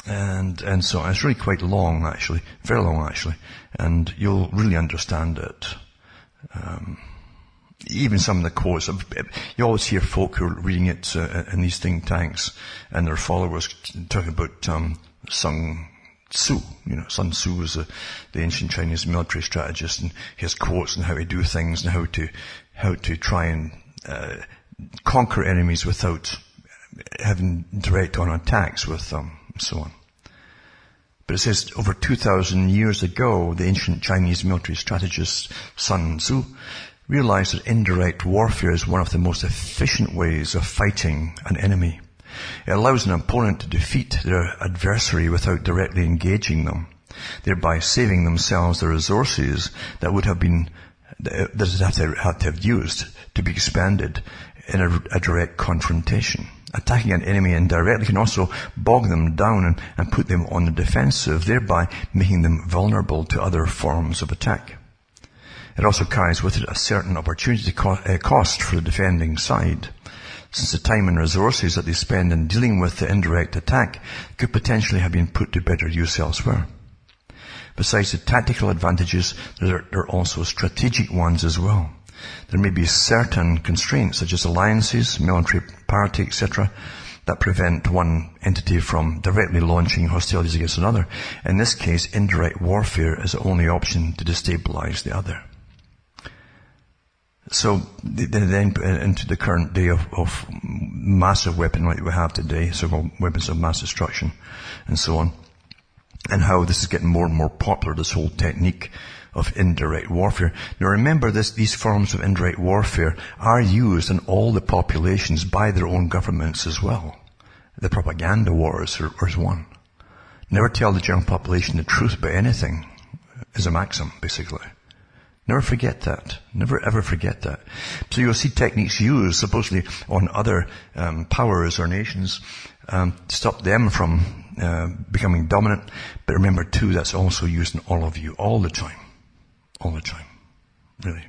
B: And so it's really quite long, actually, very long, actually, and you'll really understand it. Even some of the quotes, you always hear folk who are reading it in these think tanks, and their followers talking about Sun Tzu. You know, Sun Tzu was the ancient Chinese military strategist, and his quotes on how to do things and how to try and conquer enemies without having direct on attacks with them, and so on. But it says over 2,000 years ago, the ancient Chinese military strategist Sun Tzu realized that indirect warfare is one of the most efficient ways of fighting an enemy. It allows an opponent to defeat their adversary without directly engaging them, thereby saving themselves the resources that would have been that they had to have used to be expended in a direct confrontation. Attacking an enemy indirectly can also bog them down and put them on the defensive, thereby making them vulnerable to other forms of attack. It also carries with it a certain opportunity cost for the defending side, since the time and resources that they spend in dealing with the indirect attack could potentially have been put to better use elsewhere. Besides the tactical advantages, there are also strategic ones as well. There may be certain constraints, such as alliances, military parity, etc., that prevent one entity from directly launching hostilities against another. In this case, indirect warfare is the only option to destabilize the other. So then into the current day of massive weapon like we have today, so-called weapons of mass destruction, and so on, and how this is getting more and more popular, this whole technique of indirect warfare. Now remember, these forms of indirect warfare are used in all the populations by their own governments as well. The propaganda wars are one. Never tell the general population the truth about anything is a maxim, basically. Never forget that. Never ever forget that. So you'll see techniques used supposedly on other powers or nations to stop them from becoming dominant. But remember too, that's also used in all of you, all the time. All the time. Really.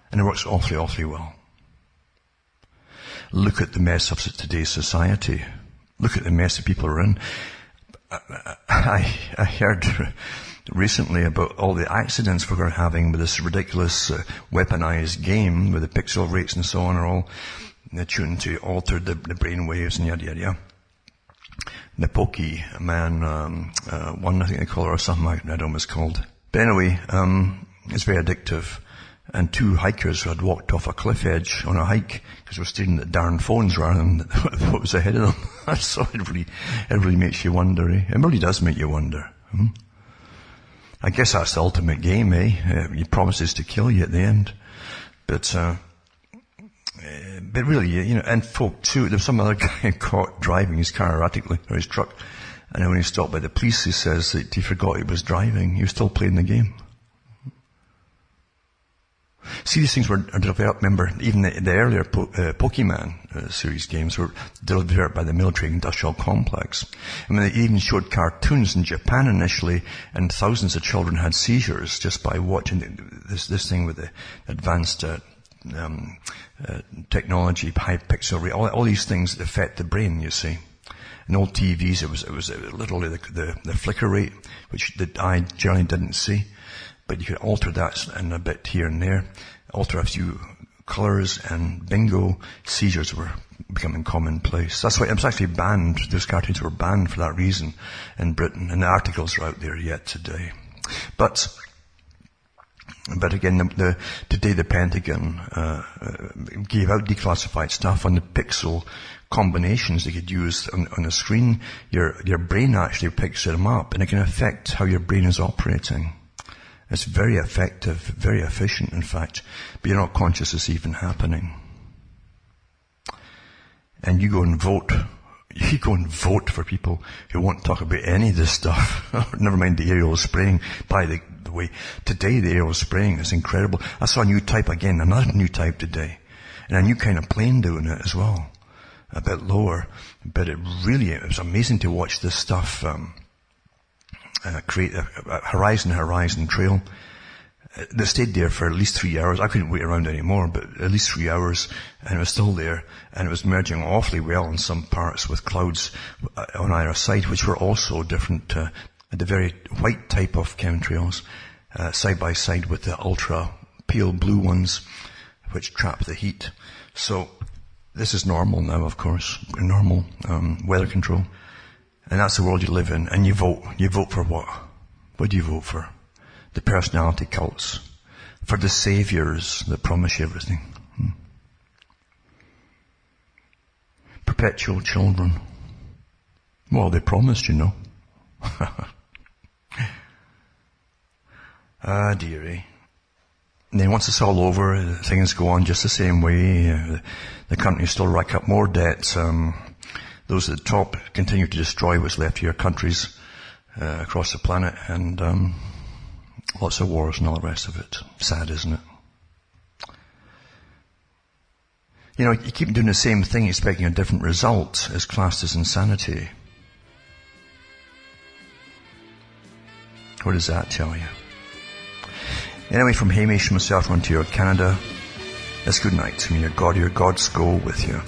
B: And it works awfully, awfully well. Look at the mess of today's society. Look at the mess that people are in. I heard recently about all the accidents we're having with this ridiculous weaponized game with the pixel rates and so on are all tuned to alter the brain waves and yada yada yada. The Pokemon one, I think they call it, or something, I don't know what it's called. But anyway, it's very addictive. And 2 hikers who had walked off a cliff edge on a hike because they were staring at darn phones rather than what was ahead of them. So it really makes you wonder, eh? It really does make you wonder. I guess that's the ultimate game, eh? He promises to kill you at the end. But really, you know, and folk too, there was some other guy caught driving his car erratically, or his truck. And then when he stopped by the police, he says that he forgot he was driving. He was still playing the game. See, these things were developed, remember, even the earlier Pokemon series games were developed by the military-industrial complex. I mean, they even showed cartoons in Japan initially, and thousands of children had seizures just by watching this thing with the advanced technology, high pixel rate, all these things that affect the brain, you see. In old TVs, it was literally the flicker rate, which the eye generally didn't see. But you could alter that in a bit here and there, alter a few colors, and bingo, seizures were becoming commonplace. That's why it was actually banned. Those cartoons were banned for that reason in Britain, and the articles are out there yet today. But But again, today the Pentagon gave out declassified stuff on the pixel combinations they could use on a screen. Your brain actually picks them up, and it can affect how your brain is operating. It's very effective, very efficient, in fact, but you're not conscious it's even happening. And you go and vote. You go and vote for people who won't talk about any of this stuff. Never mind the aerial spraying. By the way, today the aerial spraying is incredible. I saw a new type again, another new type today. And a new kind of plane doing it as well. A bit lower. But it was amazing to watch this stuff create a horizon trail. They stayed there for at least 3 hours. I couldn't wait around anymore, but at least 3 hours, and it was still there, and it was merging awfully well in some parts with clouds on either side, which were also different, the very white type of chemtrails, side by side with the ultra pale blue ones, which trap the heat. So, this is normal now, of course, normal weather control. And that's the world you live in, and you vote. You vote for what? What do you vote for? The personality cults, for the saviors that promise you everything. Perpetual children. Well, they promised, you know. Ah, dearie. And then once it's all over, things go on just the same way. The countries still rack up more debts. Those at the top continue to destroy what's left of your countries across the planet, and lots of wars and all the rest of it. Sad, isn't it? You know, you keep doing the same thing expecting a different result is classed as insanity. What does that tell you? Anyway, from Hamish, myself, Ontario, Canada, it's good night. May your God, your gods go with you.